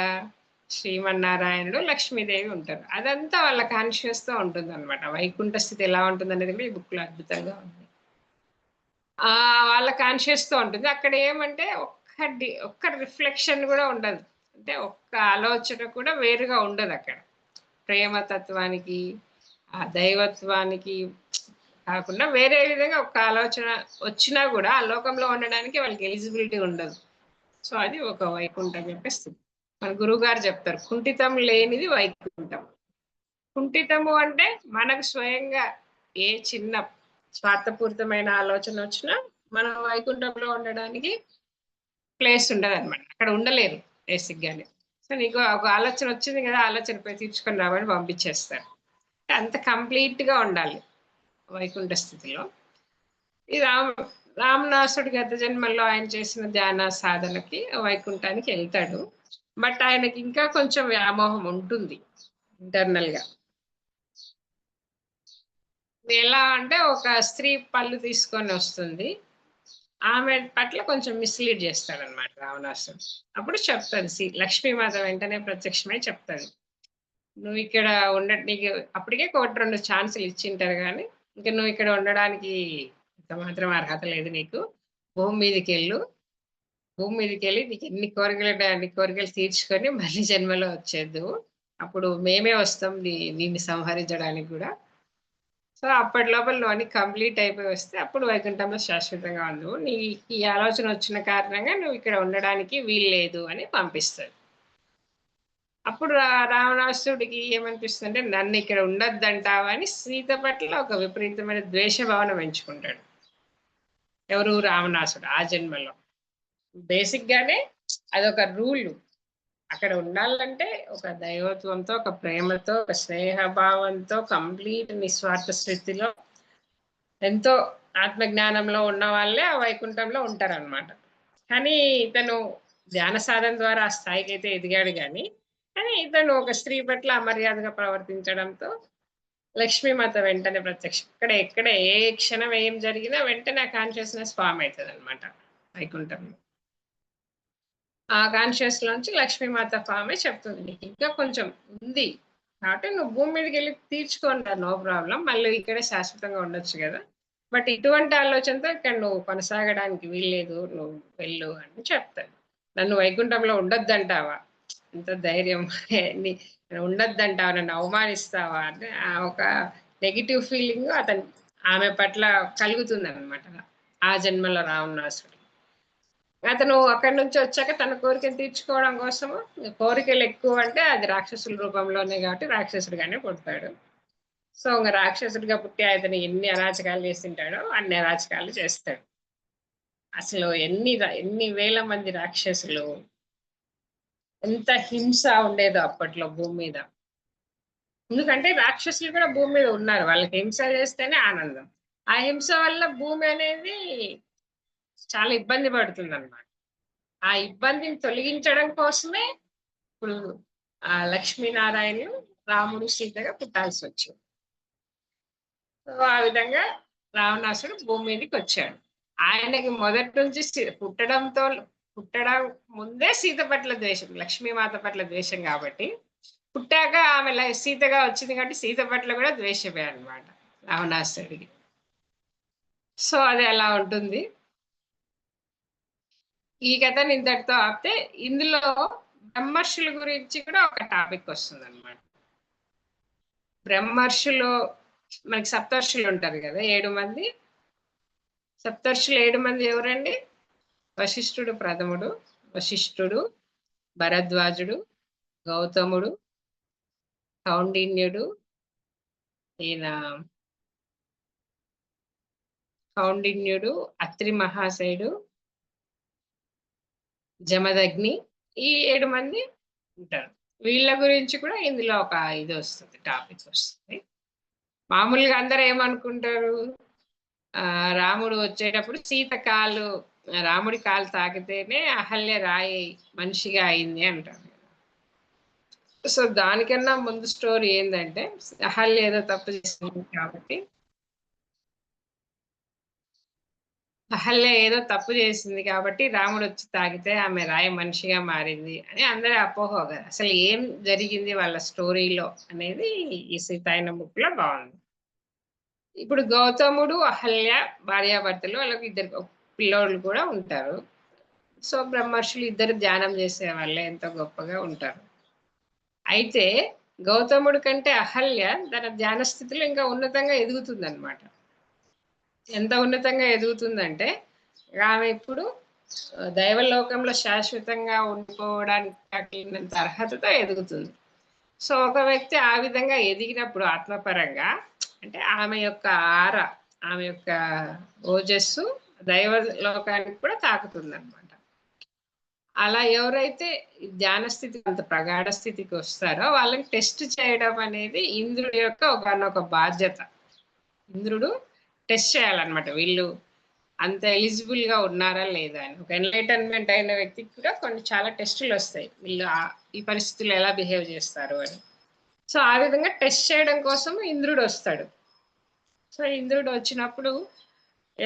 శ్రీమన్నారాయణుడు, లక్ష్మీదేవి ఉంటారు. అదంతా వాళ్ళ కాన్షియస్ తో ఉంటుంది అనమాట. వైకుంఠ స్థితి ఎలా ఉంటుంది అనేది కూడా ఈ బుక్ లో అద్భుతంగా ఉంది. వాళ్ళ కాన్షియస్ తో ఉంటుంది. అక్కడ ఏమంటే ఒక్క రిఫ్లెక్షన్ కూడా ఉండదు. అంటే ఒక్క ఆలోచన కూడా వేరుగా ఉండదు అక్కడ. ప్రేమతత్వానికి ఆ దైవత్వానికి కాకుండా వేరే విధంగా ఒక్క ఆలోచన వచ్చినా కూడా ఆ లోకంలో ఉండడానికి వాళ్ళకి ఎలిజిబిలిటీ ఉండదు. సో అది ఒక వైకుంఠం యొక్క స్థితి. మన గురువు గారు చెప్తారు, కుంఠితం లేనిది వైకుంఠం. కుంఠితము అంటే మనకు స్వయంగా ఏ చిన్న స్వార్థపూరితమైన ఆలోచన వచ్చినా మనం వైకుంఠంలో ఉండడానికి ప్లేస్ ఉండదు అనమాట. అక్కడ ఉండలేరు బేసిక్ గానే. సో నీకు ఒక ఆలోచన వచ్చింది కదా, ఆలోచనపై తీర్చుకొని రావని పంపించేస్తారు. అంత కంప్లీట్ గా ఉండాలి వైకుంఠ స్థితిలో. ఈ రామనాసుడు గత జన్మల్లో ఆయన చేసిన ధ్యాన సాధనకి వైకుంఠానికి వెళ్తాడు. బట్ ఆయనకి ఇంకా కొంచెం వ్యామోహం ఉంటుంది ఇంటర్నల్ గా. ఎలా అంటే ఒక స్త్రీ పళ్ళు తీసుకొని వస్తుంది. ఆమె పట్ల కొంచెం మిస్లీడ్ చేస్తాడనమాట రావణాసుడు. అప్పుడు చెప్తాది లక్ష్మీమాత వెంటనే ప్రత్యక్షమై చెప్తాది. నువ్వు ఇక్కడ నీకు అప్పటికే 1, 2 ఛాన్సులు ఇచ్చింటారు గానీ, ఇంక నువ్వు ఇక్కడ ఉండడానికి ఎంత మాత్రం అర్హత లేదు నీకు. భూమి మీదకెళ్ళు. భూమి మీదకెళ్ళి నీకు ఎన్ని కోరికలుంటాయో అన్ని కోరికలు తీర్చుకొని మళ్ళీ జన్మలో వచ్చేద్దువు. అప్పుడు మేమే వస్తాం నిన్ను సంహరించడానికి గూడా. సో, అప్పటి లోపల నువ్వు అన్ని కంప్లీట్ అయిపోయి వస్తే అప్పుడు వైకుంఠంలో శాశ్వతంగా ఉందువు. ఈ ఆలోచన వచ్చిన కారణంగా నువ్వు ఇక్కడ ఉండడానికి వీల్లేదు అని పంపిస్తది. అప్పుడు రావణాసురుడికి ఏమనిపిస్తుందంటే నన్ను ఇక్కడ ఉండొద్దంటావా అని సీత పట్ల ఒక విపరీతమైన ద్వేష భావన పెంచుకుంటాడు. ఎవరు? రావణాసుడు ఆ జన్మలో. బేసిక్ గానే అదొక రూల్. అక్కడ ఉండాలంటే ఒక దైవత్వంతో, ఒక ప్రేమతో, ఒక స్నేహభావంతో, కంప్లీట్ నిస్వార్థ స్థితిలో ఎంతో ఆత్మజ్ఞానంలో ఉన్న వాళ్ళే ఆ వైకుంఠంలో ఉంటారనమాట. కానీ ఇతను ధ్యాన సాధన ద్వారా ఆ స్థాయికి అయితే ఎదిగాడు కానీ ఇతను ఒక స్త్రీ పట్ల అమర్యాదగా ప్రవర్తించడంతో లక్ష్మీమాత వెంటనే ప్రత్యక్షం. ఎక్కడ ఏ క్షణం ఏం జరిగినా వెంటనే ఆ కాన్షియస్నెస్ ఫామ్ అవుతుంది అనమాట వైకుంఠంలో. ఆ కాన్షియస్ లోంచి లక్ష్మీమాత ఫామ్ అయి చెప్తుంది, నీకు ఇంకా కొంచెం ఉంది కాబట్టి నువ్వు భూమి మీదకి వెళ్ళి తీర్చుకోండి, నో ప్రాబ్లం, మళ్ళీ ఇక్కడే శాశ్వతంగా ఉండొచ్చు కదా, బట్ ఇటువంటి ఆలోచనతో ఇక్కడ నువ్వు కొనసాగడానికి వీల్లేదు, నువ్వు వెళ్ళు అని చెప్తాను. నన్ను వైకుంఠంలో ఉండొద్దంటావా, ఎంత ధైర్యం, ఉండొద్దంటావా, నన్ను అవమానిస్తావా అంటే ఒక నెగిటివ్ ఫీలింగ్ ఆమె పట్ల కలుగుతుంది అనమాట ఆ జన్మలో రావణాసుడు. అతను అక్కడి నుంచి వచ్చాక తన కోరికను తీర్చుకోవడం కోసము, కోరికలు ఎక్కువ అంటే అది రాక్షసుల రూపంలోనే కాబట్టి రాక్షసుడిగానే పుడతాడు. సో ఇంకా రాక్షసుడిగా పుట్టి అతను ఎన్ని అరాచకాలు చేస్తుంటాడో అన్ని అరాచకాలు చేస్తాడు. అసలు ఎన్ని వేల మంది రాక్షసులు, ఎంత హింస ఉండేదో అప్పట్లో భూమి మీద. ఎందుకంటే రాక్షసులు కూడా భూమి మీద ఉన్నారు, వాళ్ళకి హింస చేస్తేనే ఆనందం. ఆ హింస వల్ల భూమి అనేది చాలా ఇబ్బంది పడుతుంది అన్నమాట. ఆ ఇబ్బందిని తొలగించడం కోసమే ఇప్పుడు ఆ లక్ష్మీనారాయణులు రాముడు సీతగా పుట్టాల్సి వచ్చింది. సో ఆ విధంగా రావణాసుడు భూమి మీదకి వచ్చాడు. ఆయనకి మొదటి నుంచి పుట్టడం ముందే సీత పట్ల ద్వేషం, లక్ష్మీమాత పట్ల ద్వేషం కాబట్టి, పుట్టాక ఆమె సీతగా వచ్చింది కాబట్టి సీత పట్ల కూడా ద్వేషమే అన్నమాట రావణాసుడికి. సో అది అలా ఉంటుంది. ఈ కథని ఇంతటితో ఆపితే ఇందులో బ్రహ్మర్షుల గురించి కూడా ఒక టాపిక్ వస్తుంది అనమాట. బ్రహ్మర్షులు మనకి సప్తర్షులు ఉంటారు కదా, 7 మంది. సప్తర్షులు 7 మంది ఎవరండి? వశిష్ఠుడు ప్రథముడు, వశిష్ఠుడు, భరద్వాజుడు, గౌతముడు, కౌండిన్యుడు, అత్రి మహాశయుడు, జమదగ్ని, ఈ 7 మంది ఉంటారు. వీళ్ళ గురించి కూడా ఇందులో ఒక ఇది వస్తుంది, టాపిక్ వస్తుంది. మామూలుగా అందరూ ఏమనుకుంటారు, రాముడు వచ్చేటప్పుడు రాముడి కాలు తాకితేనే అహల్య రాయి మనిషిగా అయింది అంటారు. సో దానికన్నా ముందు స్టోరీ ఏంటంటే, అహల్య ఏదో తప్పు చేసింది కాబట్టి, రాముడు వచ్చి తాకితే ఆమె రాయి మనిషిగా మారింది అని అందరి అపోహ కదా. అసలు ఏం జరిగింది వాళ్ళ స్టోరీలో అనేది ఈ సీతాయన బుక్ లో బాగుంది. ఇప్పుడు గౌతముడు, అహల్య భార్యాభర్తలు, వాళ్ళకి 2 పిల్లోళ్ళు కూడా ఉంటారు. సో బ్రహ్మర్షులు ఇద్దరు ధ్యానం చేసే వాళ్ళే ఎంతో గొప్పగా ఉంటారు. అయితే గౌతముడి కంటే అహల్య తన ధ్యాన స్థితిలో ఇంకా ఉన్నతంగా ఎదుగుతుంది అనమాట. ఎంత ఉన్నతంగా ఎదుగుతుందంటే ఆమె ఇప్పుడు దైవలోకంలో శాశ్వతంగా ఉండిపోవడానికి అర్హతతో ఎదుగుతుంది. సో ఒక వ్యక్తి ఆ విధంగా ఎదిగినప్పుడు ఆత్మపరంగా, అంటే ఆమె యొక్క ఆమె యొక్క ఓజస్సు దైవ లోకానికి కూడా తాకుతుంది అనమాట. అలా ఎవరైతే ధ్యాన స్థితి అంత ప్రగాఢ స్థితికి వస్తారో వాళ్ళని టెస్ట్ చేయడం అనేది ఇంద్రుడి యొక్క ఒకనొక బాధ్యత. ఇంద్రుడు టెస్ట్ చేయాలన్నమాట, వీళ్ళు అంత ఎలిజిబుల్ గా ఉన్నారా లేదా అని. ఒక ఎన్లైటన్మెంట్ అయిన వ్యక్తికి కూడా చాలా టెస్టులు వస్తాయి, వీళ్ళు ఈ పరిస్థితుల్లో ఎలా బిహేవ్ చేస్తారు అని. సో ఆ విధంగా టెస్ట్ చేయడం కోసం ఇంద్రుడు వస్తాడు. సో ఇంద్రుడు వచ్చినప్పుడు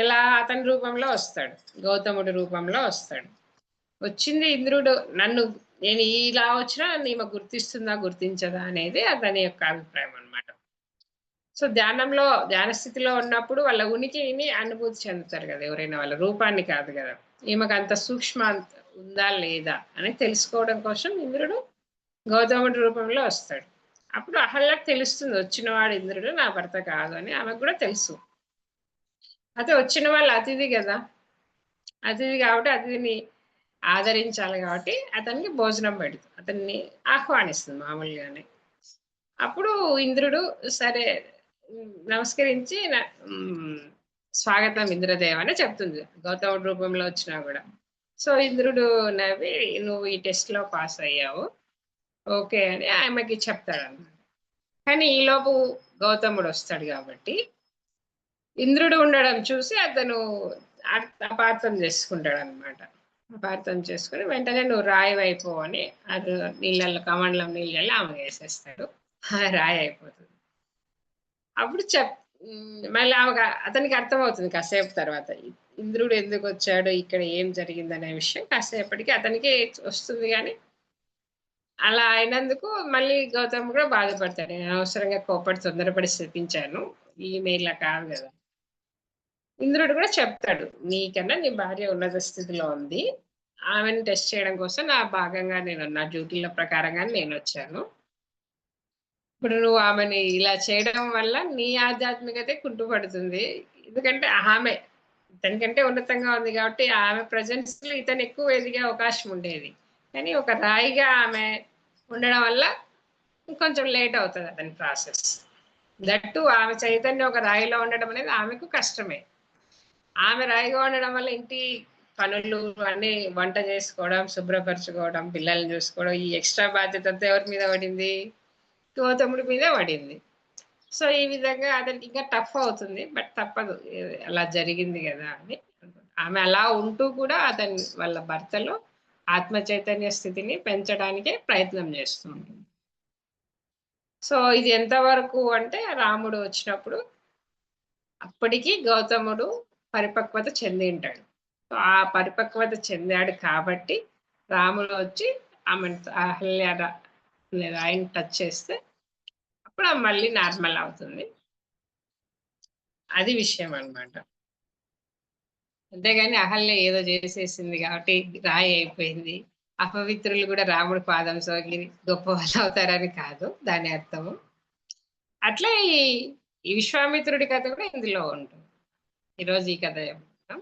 ఎలా అతని రూపంలో వస్తాడు, గౌతముడి రూపంలో వస్తాడు. వచ్చింది ఇంద్రుడు నేను ఇలా వచ్చినా ఈమె గుర్తిస్తుందా గుర్తించదా అనేది అతని యొక్క అభిప్రాయం అన్నమాట. సో ధ్యాన స్థితిలో ఉన్నప్పుడు వాళ్ళ ఉనికిని అనుభూతి చెందుతారు కదా ఎవరైనా, వాళ్ళ రూపాన్ని కాదు కదా. ఈమెకు అంత సూక్ష్మ ఉందా లేదా అని తెలుసుకోవడం కోసం ఇంద్రుడు గౌతముడి రూపంలో వస్తాడు. అప్పుడు అహల్యకు తెలుస్తుంది వచ్చినవాడు ఇంద్రుడు నా భర్త కాదు అని. ఆమెకు కూడా తెలుసు. అయితే వచ్చిన వాళ్ళు అతిథి కదా, అతిథి కాబట్టి అతిథిని ఆదరించాలి కాబట్టి అతనికి భోజనం పెడుతుంది, అతన్ని ఆహ్వానిస్తుంది మామూలుగానే. అప్పుడు ఇంద్రుడు సరే నమస్కరించి స్వాగతం ఇంద్రదేవ అని చెప్తుంది గౌతముడి రూపంలో వచ్చినా కూడా. సో ఇంద్రుడు నవ్వి నువ్వు ఈ టెస్ట్ లో పాస్ అయ్యావు ఓకే అని ఆమెకి చెప్తాడు అన్నమాట. కానీ ఈలోపు గౌతముడు వస్తాడు కాబట్టి ఇంద్రుడు ఉండడం చూసి అతను అపార్థం చేసుకుంటాడు అనమాట. అపార్థం చేసుకుని వెంటనే నువ్వు రాయి అయిపో అని అది నీళ్ళల్లో కమండలం నీళ్ళల్లో ఆమె వేసేస్తాడు, రాయి అయిపోతుంది. అప్పుడు మళ్ళీ అతనికి అర్థమవుతుంది కాసేపు తర్వాత ఇంద్రుడు ఎందుకు వచ్చాడు, ఇక్కడ ఏం జరిగింది అనే విషయం కాసేపటికి అతనికి వస్తుంది. కానీ అలా అయినందుకు మళ్ళీ గౌతమ్ కూడా బాధపడతాడు, నేను అనవసరంగా కోపడి తొందరపడి శపించాను, ఈమెయిల్లా కాదు కదా. ఇంద్రుడు కూడా చెప్తాడు నీకన్నా నీ భార్య ఉన్నత స్థితిలో ఉంది, ఆమెను టెస్ట్ చేయడం కోసం నా భాగంగా నా డ్యూటీల ప్రకారంగా నేను వచ్చాను. ఇప్పుడు నువ్వు ఆమెని ఇలా చేయడం వల్ల నీ ఆధ్యాత్మికతే కుంటుపడుతుంది. ఎందుకంటే ఆమె ఇతనికంటే ఉన్నతంగా ఉంది కాబట్టి ఆమె ప్రజెన్స్ లో ఇతను ఎక్కువ ఎదిగే అవకాశం ఉండేది. కానీ ఒక రాయిగా ఆమె ఉండడం వల్ల కొంచెం లేట్ అవుతుంది అతని ప్రాసెస్. దట్టు ఆమె చైతన్యం ఒక రాయిలో ఉండడం అనేది ఆమెకు కష్టమే. ఆమె రాయిగా ఉండడం వల్ల ఇంటి పనులు అన్ని వంట చేసుకోవడం, శుభ్రపరచుకోవడం, పిల్లల్ని చూసుకోవడం, ఈ ఎక్స్ట్రా బాధ్యత అంతా ఎవరి మీద పడింది, గౌతముడి మీద పడింది. సో ఈ విధంగా అతనికి ఇంకా టఫ్ అవుతుంది. బట్ తప్పదు, అలా జరిగింది కదా అని. ఆమె అలా ఉంటూ కూడా వాళ్ళ భర్తలో ఆత్మ చైతన్య స్థితిని పెంచడానికే ప్రయత్నం చేస్తూ ఉంటుంది. సో ఇది ఎంతవరకు అంటే రాముడు వచ్చినప్పుడు అప్పటికి గౌతముడు పరిపక్వత చెంది ఉంటాడు. సో ఆ పరిపక్వత చెందాడు కాబట్టి రాముడు వచ్చి ఆమె అహల్య రాయిని టచ్ చేస్తే అప్పుడు మళ్ళీ నార్మల్ అవుతుంది. అది విషయం అన్నమాట. అంతేగాని అహల్య ఏదో చేసేసింది కాబట్టి రాయి అయిపోయింది, అపవిత్రులు కూడా రాముడి పాదం సోకి గొప్ప వాళ్ళు అవుతారని కాదు దాని అర్థము. అట్లా ఈ విశ్వామిత్రుడి కథ కూడా ఇందులో ఉంటుంది. ఈరోజు ఈ కథ చెప్తాం.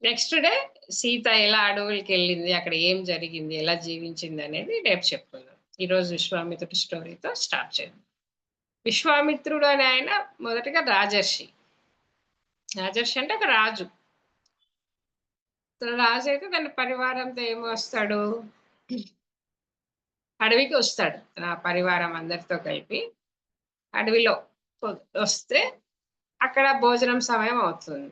నెక్స్ట్ డే సీత ఎలా అడవులకి వెళ్ళింది, అక్కడ ఏం జరిగింది, ఎలా జీవించింది అనేది రేపు చెప్పుకుందాం. ఈరోజు విశ్వామిత్రుడి స్టోరీతో స్టార్ట్ చేద్దాం. విశ్వామిత్రుడు అని ఆయన మొదటగా రాజర్షి. రాజర్షి అంటే ఒక రాజు. రాజు అయితే తన పరివారంతో ఏమో వస్తాడు, అడవికి వస్తాడు తన పరివారం అందరితో కలిపి. అడవిలో వస్తే అక్కడ భోజనం సమయం అవుతుంది.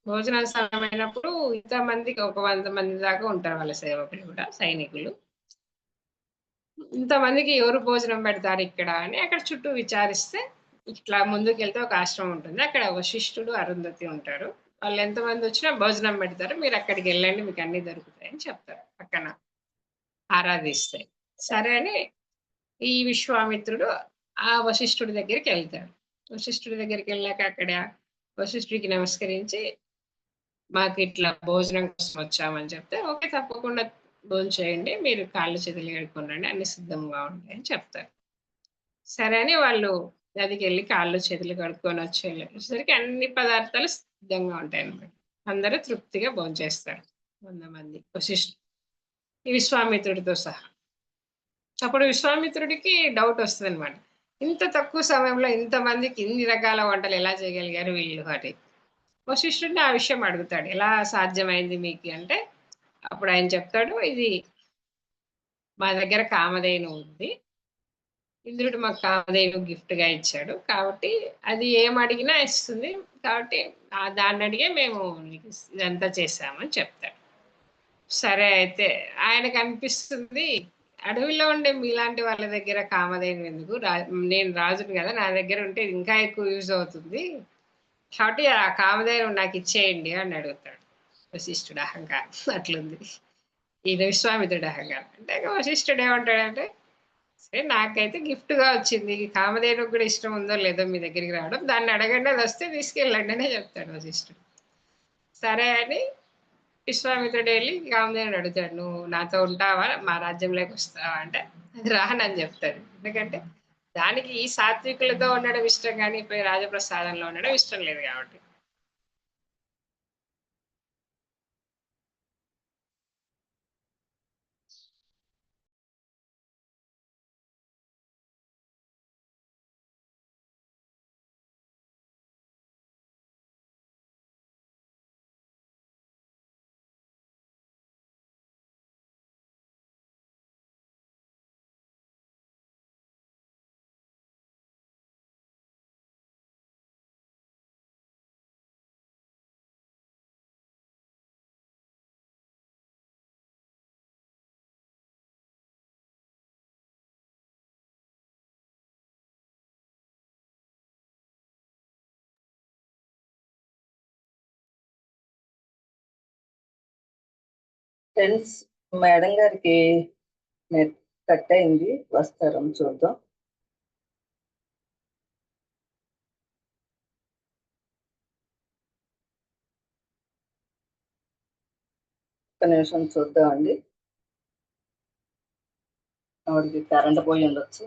భోజనం సమయం అయినప్పుడు ఇంతమందికి 100 మంది దాకా ఉంటారు వాళ్ళ సేవకులు కూడా, సైనికులు. ఇంతమందికి ఎవరు భోజనం పెడతారు ఇక్కడ అని అక్కడ చుట్టూ విచారిస్తే ఇట్లా ముందుకు వెళ్తే ఒక ఆశ్రమం ఉంటుంది, అక్కడ వశిష్ఠుడు అరుంధతి ఉంటారు. వాళ్ళు ఎంతమంది వచ్చినా భోజనం పెడతారు, మీరు అక్కడికి వెళ్ళండి మీకు అన్ని దొరుకుతాయని చెప్తారు పక్కన ఆరాధిస్తే. సరే అని ఈ విశ్వామిత్రుడు ఆ వశిష్ఠుడి దగ్గరికి వెళ్తాడు. వశిష్ఠుడి దగ్గరికి వెళ్ళాక అక్కడ వశిష్ఠుడికి నమస్కరించి మాకు ఇట్లా భోజనం కోసం వచ్చామని చెప్తే ఓకే తప్పకుండా భోజనం చేయండి, మీరు కాళ్ళు చేతులు కడుక్కోండి, అన్ని సిద్ధంగా ఉంటాయని చెప్తారు. సరే అని వాళ్ళు నదికి వెళ్ళి కాళ్ళు చేతులు కడుక్కొని వచ్చేసరికి అన్ని పదార్థాలు సిద్ధంగా ఉంటాయి అన్నమాట. అందరూ తృప్తిగా భోంచేస్తారు 100 మంది ఈ విశ్వామిత్రుడితో సహా. అప్పుడు విశ్వామిత్రుడికి డౌట్ వస్తుంది అనమాట, ఇంత తక్కువ సమయంలో ఇంతమందికి ఇన్ని రకాల వంటలు ఎలా చేయగలిగారు వీళ్ళు అని. వశిష్ఠుడిని ఆ విషయం అడుగుతాడు, ఎలా సాధ్యమైంది మీకు అంటే అప్పుడు ఆయన చెప్తాడు, ఇది మా దగ్గర కామధేను ఉంది, ఇంద్రుడు మాకు కామధేను గిఫ్ట్ గా ఇచ్చాడు కాబట్టి అది ఏం అడిగినా ఇస్తుంది కాబట్టి దాన్ని అడిగే మేము ఇదంతా చేసామని చెప్తాడు. సరే అయితే ఆయనకు అనిపిస్తుంది అడవిలో ఉండే మీలాంటి వాళ్ళ దగ్గర కామధేను ఎందుకు, నేను రాజుని కదా, నా దగ్గర ఉంటే ఇంకా ఎక్కువ యూజ్ అవుతుంది, కాబట్టి ఆ కామధేను నాకు ఇచ్చేయండి అని అడుగుతాడు వశిష్ఠుడు అహంకారం. అట్లుంది ఈయన విశ్వామిత్రుడు అహంకారం. అంటే వశిష్ఠుడు ఏమంటాడంటే, సరే నాకైతే గిఫ్ట్ గా వచ్చింది, కామధేనుకు కూడా ఇష్టం ఉందో లేదో మీ దగ్గరికి రావడం, దాన్ని అడగండి, అది వస్తే తీసుకెళ్ళండి అనే చెప్తాడు వశిష్ఠుడు. సరే అని విశ్వామిత్రుడు వెళ్ళి కామధేనుడు అడుగుతాడు, నువ్వు నాతో ఉంటావా, మా రాజ్యంలోకి వస్తావా అంటే, అది రానని చెప్తాడు. ఎందుకంటే దానికి ఈ సాత్వికులతో ఉండడం ఇష్టం, కానీ పోయి రాజప్రసాదంలో ఉండడం ఇష్టం లేదు కాబట్టి. ఫ్రెండ్స్, మేడం గారికి నెట్ కట్ అయింది, వస్తారని చూద్దాం. ఒక నిమిషం చూద్దామండి. ఆవిడకి కరెంట్ పోయి ఉండొచ్చు.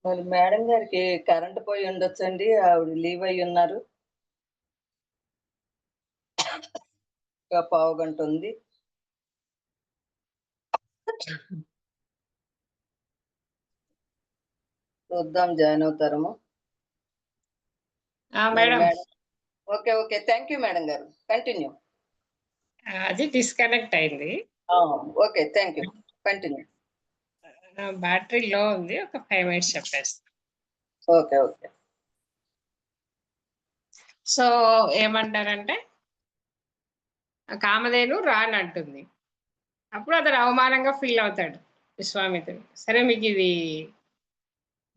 మరి మేడం గారికి కరెంట్ పోయి ఉండొచ్చండి, ఆవిడ లీవ్ అయి ఉన్నారు. ఇంకా పావు గంట ఉంది. చూద్దాం జాయిన్ అవుతారేమో. Madam, okay okay, thank you madam గారు, కంటిన్యూ. అది డిస్కనెక్ట్ అయింది. Okay, thank you, continue. Battery లో ఉంది, ఒక 5 minutes చెప్పేస్తాను. Okay okay. సో ఏమంటారంటే, కామధేను రాని అంటుంది. అప్పుడు అతను అవమానంగా ఫీల్ అవుతాడు విశ్వామిత్రుడు. సరే మీకు ఇది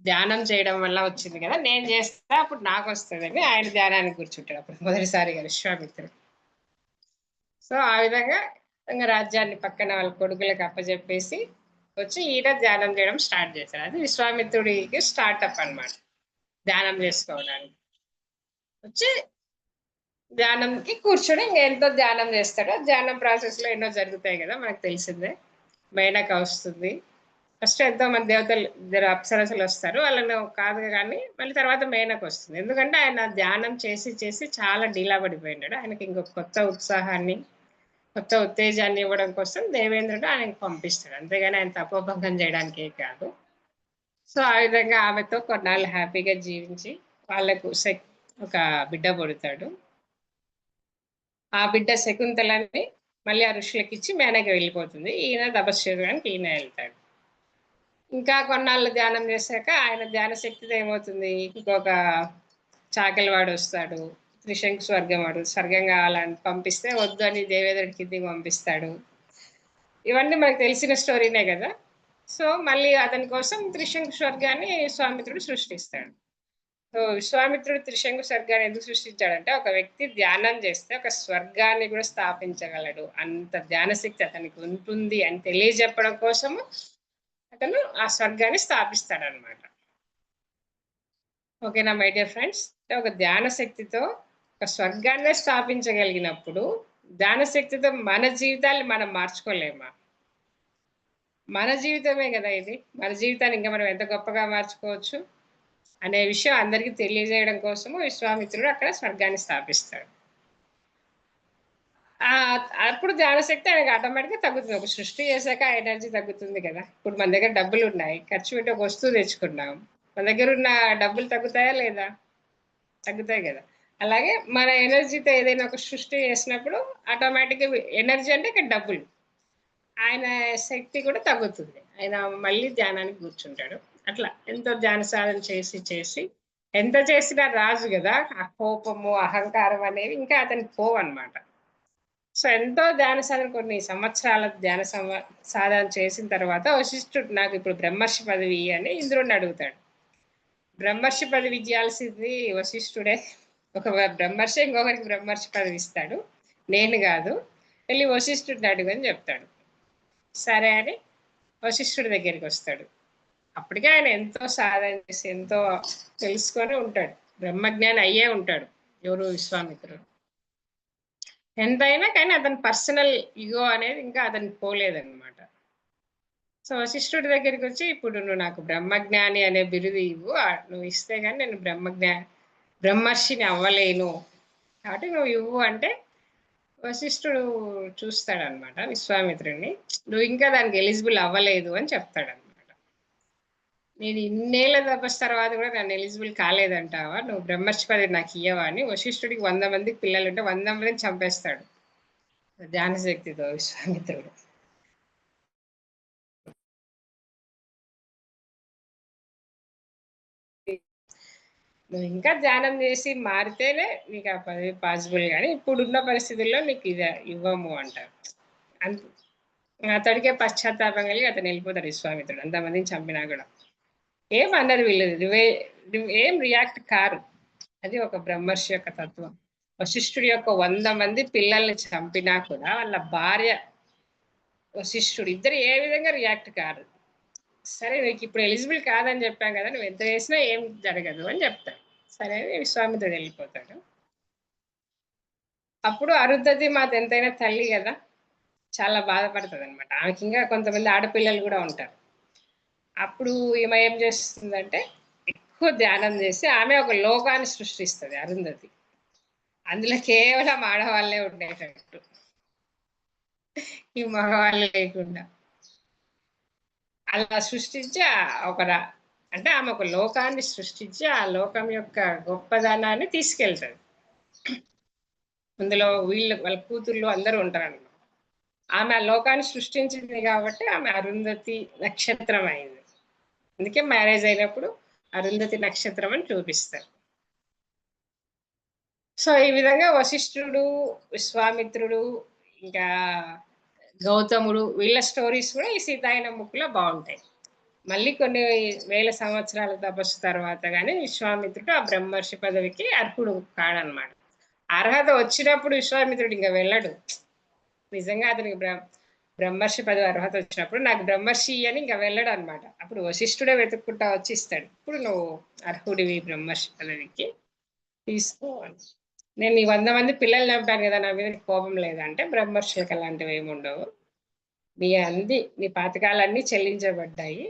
ధ్యానం చేయడం వల్ల వచ్చింది కదా, నేను చేస్తా అప్పుడు నాకు వస్తుందని ఆయన ధ్యానానికి కూర్చుంటాడు అప్పుడు మొదటిసారిగా విశ్వామిత్రుడు. సో ఆ విధంగా ఇంకా రాజ్యాన్ని పక్కన వాళ్ళ కొడుకులకు అప్పచెప్పేసి వచ్చి ఈయన ధ్యానం చేయడం స్టార్ట్ చేశాడు. అది విశ్వామిత్రుడికి స్టార్ట్అప్ అన్నమాట, ధ్యానం చేసుకోవడానికి. వచ్చి ధ్యానంకి కూర్చొని ఇంకా ఎంతో ధ్యానం చేస్తాడు. ధ్యానం ప్రాసెస్ లో ఎన్నో జరుగుతాయి కదా, మనకు తెలిసిందే. మేనక వస్తుంది, ఫస్ట్ ఎంతో మంది దేవతలు, ఇద్దరు అప్సరసులు వస్తారు, వాళ్ళను కాదు కానీ మళ్ళీ తర్వాత మేనక వస్తుంది. ఎందుకంటే ఆయన ధ్యానం చేసి చేసి చాలా డీలా పడిపోయినాడు. ఆయనకి ఇంకొక కొత్త ఉత్సాహాన్ని, కొత్త ఉత్తేజాన్ని ఇవ్వడం కోసం దేవేంద్రుడు ఆయనకి పంపిస్తాడు, అంతేగాని ఆయన తపోభంగం చేయడానికే కాదు. సో ఆ విధంగా ఆమెతో కొన్నాళ్ళు హ్యాపీగా జీవించి వాళ్ళకు ఒక బిడ్డ పుడతాడు. ఆ బిడ్డ శకుంతలని మళ్ళీ ఆ ఋషులకి ఇచ్చి మేనక వెళ్ళిపోతుంది. ఈయన తపస్సు చేయడానికి ఈయన వెళ్తాడు. ఇంకా కొన్నాళ్ళు ధ్యానం చేశాక ఆయన ధ్యాన శక్తితో ఏమవుతుంది, ఇంకొక చాకలివాడు వస్తాడు, త్రిశంకు స్వర్గం కావాలని పంపిస్తే వద్దు అని దేవేంద్రుడి కిందికి పంపిస్తాడు. ఇవన్నీ మనకు తెలిసిన స్టోరీనే కదా. సో మళ్ళీ అతని కోసం త్రిశంకు స్వర్గాన్ని విశ్వామిత్రుడు సృష్టిస్తాడు. సో విశ్వామిత్రుడు త్రిశంకు స్వర్గాన్ని ఎందుకు సృష్టించాడంటే, ఒక వ్యక్తి ధ్యానం చేస్తే ఒక స్వర్గాన్ని కూడా స్థాపించగలడు, అంత ధ్యాన శక్తి అతనికి ఉంటుంది అని తెలియజెప్పడం కోసము అతను ఆ స్వర్గాన్ని స్థాపిస్తాడనమాట. ఓకేనా మై డియర్ ఫ్రెండ్స్? ఒక ధ్యాన శక్తితో ఒక స్వర్గాన్నే స్థాపించగలిగినప్పుడు ధ్యాన శక్తితో మన జీవితాన్ని మనం మార్చుకోలేమా? మన జీవితమే కదా ఇది. మన జీవితాన్ని ఇంకా మనం ఎంత గొప్పగా మార్చుకోవచ్చు అనే విషయం అందరికీ తెలియజేయడం కోసము విశ్వామిత్రుడు అక్కడ స్వర్గాన్ని స్థాపిస్తాడు. అప్పుడు ధ్యానశక్తి ఆయనకి ఆటోమేటిక్‌గా తగ్గుతుంది. ఒక సృష్టి చేశాక ఆ ఎనర్జీ తగ్గుతుంది కదా! ఇప్పుడు మన దగ్గర డబ్బులున్నాయి. ఖర్చు పెట్టి ఒక వస్తువు తెచ్చుకున్నాం. మన దగ్గరున్న డబ్బులు తగ్గుతాయా లేదా? తగ్గుతాయి కదా! అలాగే మన ఎనర్జీతో ఏదైనా ఒక సృష్టి చేసినప్పుడు ఆటోమేటిక్‌గా ఎనర్జీ అంటే ఇక్కడ డబ్బులు. ఆయన శక్తి కూడా తగ్గుతుంది. ఆయన మళ్ళీ ధ్యానానికి కూర్చుంటాడు. అట్లా ఎంతో ధ్యాన సాధన చేసి ఎంత చేసినా రాజు గదా! ఆ కోపము, అహంకారం అనేవి ఇంకా అతనికి పోవన్నమాట. సో, ఎంతో ధ్యాన సాధన కొన్ని సంవత్సరాల సాధన చేసిన తర్వాత వశిష్ఠుడు నాకిప్పుడు బ్రహ్మర్షి పదవి అని ఇంద్రుడిని అడుగుతాడు. బ్రహ్మర్షి పదవి ఇయ్యాల్సింది వశిష్ఠుడే. ఒక బ్రహ్మర్షి ఇంకొకరికి బ్రహ్మర్షి పదవి ఇస్తాడు. నేను గాదు. ఎళ్లి వశిష్ఠుడిని అడుగు అని చెప్తాడు. సరే అని వశిష్ఠుడి దగ్గరికొస్తాడు. అప్పటికే ఆయన ఎంతో సాధన చేసి, ఎంతో తెలుసుకొని ఉంటాడు. బ్రహ్మజ్ఞాని అయ్యే ఉంటాడు. ఎవరు? విశ్వామిత్రుడు. ఎంతైనా కానీ అతని పర్సనల్ ఇగో అనేది ఇంకా అతనికి పోలేదన్నమాట. సో, వశిష్ఠుడి దగ్గరికొచ్చి ఇప్పుడు నువ్వు నాకు బ్రహ్మజ్ఞాని అనే బిరుదు ఇవ్వు. నువ్వు ఇస్తే గాని నేను బ్రహ్మర్షిని అవ్వలేను. కాబట్టి నువ్వు ఇవ్వు అంటే వశిష్ఠుడు చూస్తాడనమాట విశ్వామిత్రుడిని. నువ్వు ఇంకా దానికి ఎలిజిబుల్ అవ్వలేదు అని చెప్తాడనమాట. నేను ఇన్నేళ్ల తపస్సు తర్వాత కూడా నన్ను ఎలిజిబుల్ కాలేదంటావా? నువ్వు బ్రహ్మర్షి పదవి నాకు ఇయ్యవా అని వశిష్ఠుడికి 100 మందికి పిల్లలుంటే 100 మందిని చంపేస్తాడు ధ్యాన శక్తితో విశ్వామిత్రుడు. నువ్వు ఇంకా ధ్యానం చేసి మారితేనే నీకు ఆ పదవి పాసిబుల్ కానీ ఇప్పుడున్న పరిస్థితుల్లో నీకు ఇది ఇవ్వము అంటారు. అతడికే పశ్చాత్తాపం కలిగి అతను వెళ్ళిపోతాడు విశ్వామిత్రుడు. అంతమందిని చంపినా కూడా ఏమన్నారు వీళ్ళు, ఏం రియాక్ట్ కారు. అది ఒక బ్రహ్మర్షి యొక్క తత్వం. వశిష్ఠుడి యొక్క 100 మంది పిల్లల్ని చంపినా కూడా వాళ్ళ భార్య వశిష్ఠుడు ఇద్దరు ఏ విధంగా రియాక్ట్ కారు. సరే నీకు ఇప్పుడు ఎలిజిబుల్ కాదని చెప్పాం కదా, నువ్వు ఎంత చేసినా ఏం జరగదు అని చెప్తాడు. సరే అని విశ్వామిత్రుడు వెళ్ళిపోతాడు. అప్పుడు అరుంధతి మాత ఎంతైనా తల్లి కదా, చాలా బాధపడుతుంది అనమాట. ఆమెకి ఇంకా కొంతమంది ఆడపిల్లలు కూడా ఉంటారు. అప్పుడు ఈమె ఏం చేస్తుందంటే ఎక్కువ ధ్యానం చేసి ఆమె ఒక లోకాన్ని సృష్టిస్తుంది అరుంధతి. అందులో కేవలం ఆడవాళ్ళే ఉండేటట్టు, ఈ మగవాళ్ళు లేకుండా అలా సృష్టించి అంటే ఆమె ఒక లోకాన్ని సృష్టించి ఆ లోకం యొక్క గొప్పదనాన్ని తీసుకెళ్తాడు. అందులో వాళ్ళ కూతుర్లు అందరూ ఉంటారన్నమాట. ఆమె ఆ లోకాన్ని సృష్టించింది కాబట్టి ఆమె అరుంధతి నక్షత్రం అయింది. అందుకే మ్యారేజ్ అయినప్పుడు అరుంధతి నక్షత్రం అని చూపిస్తారు. సో ఈ విధంగా వశిష్ఠుడు, విశ్వామిత్రుడు, ఇంకా గౌతముడు వీళ్ళ స్టోరీస్ కూడా ఈ సీతాయన బుక్లో బాగుంటాయి. మళ్ళీ కొన్ని వేల సంవత్సరాల తపస్సు తర్వాత కానీ విశ్వామిత్రుడు ఆ బ్రహ్మర్షి పదవికి అర్హుడు కాడనమాట. అర్హత వచ్చినప్పుడు విశ్వామిత్రుడు ఇంకా వెళ్ళడు. నిజంగా అతనికి బ్రహ్మర్షి పదవి అర్హత వచ్చినప్పుడు నాకు బ్రహ్మర్షి అని ఇంకా వెళ్ళడు అనమాట. అప్పుడు వశిష్ఠుడే వెతుక్కుంటా వచ్చి ఇస్తాడు. ఇప్పుడు నువ్వు అర్హుడివి బ్రహ్మర్షి పదవికి, తీసుకోవాలి. నేను ఈ 100 మంది పిల్లలు చంపాను కదా, నా మీద కోపం లేదంటే బ్రహ్మర్షులకు అలాంటివి ఏమి ఉండవు. నీ పాతకాలన్నీ చెల్లించబడ్డాయి.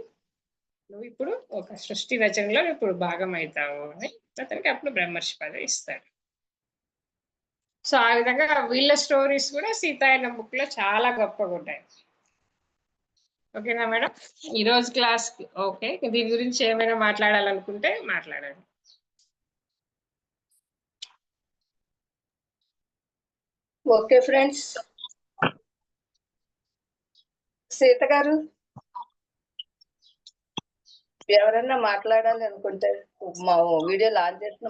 నువ్వు ఇప్పుడు ఒక సృష్టి రచనలో ఇప్పుడు భాగం అవుతావు అని అతనికి అప్పుడు బ్రహ్మర్షి పదవి ఇస్తాడు. సో ఆ విధంగా వీళ్ళ స్టోరీస్ కూడా సీతాయన బుక్ లో చాలా గొప్పగా ఉంటాయి. ఓకేనా మేడం? ఈరోజు క్లాస్ ఓకే. దీని గురించి ఏమైనా మాట్లాడాలనుకుంటే మాట్లాడండి. Okay friends. సీత గారు ఎవరన్నా మాట్లాడాలి అనుకుంటే మా వీడియోలు ఆన్ చేసిన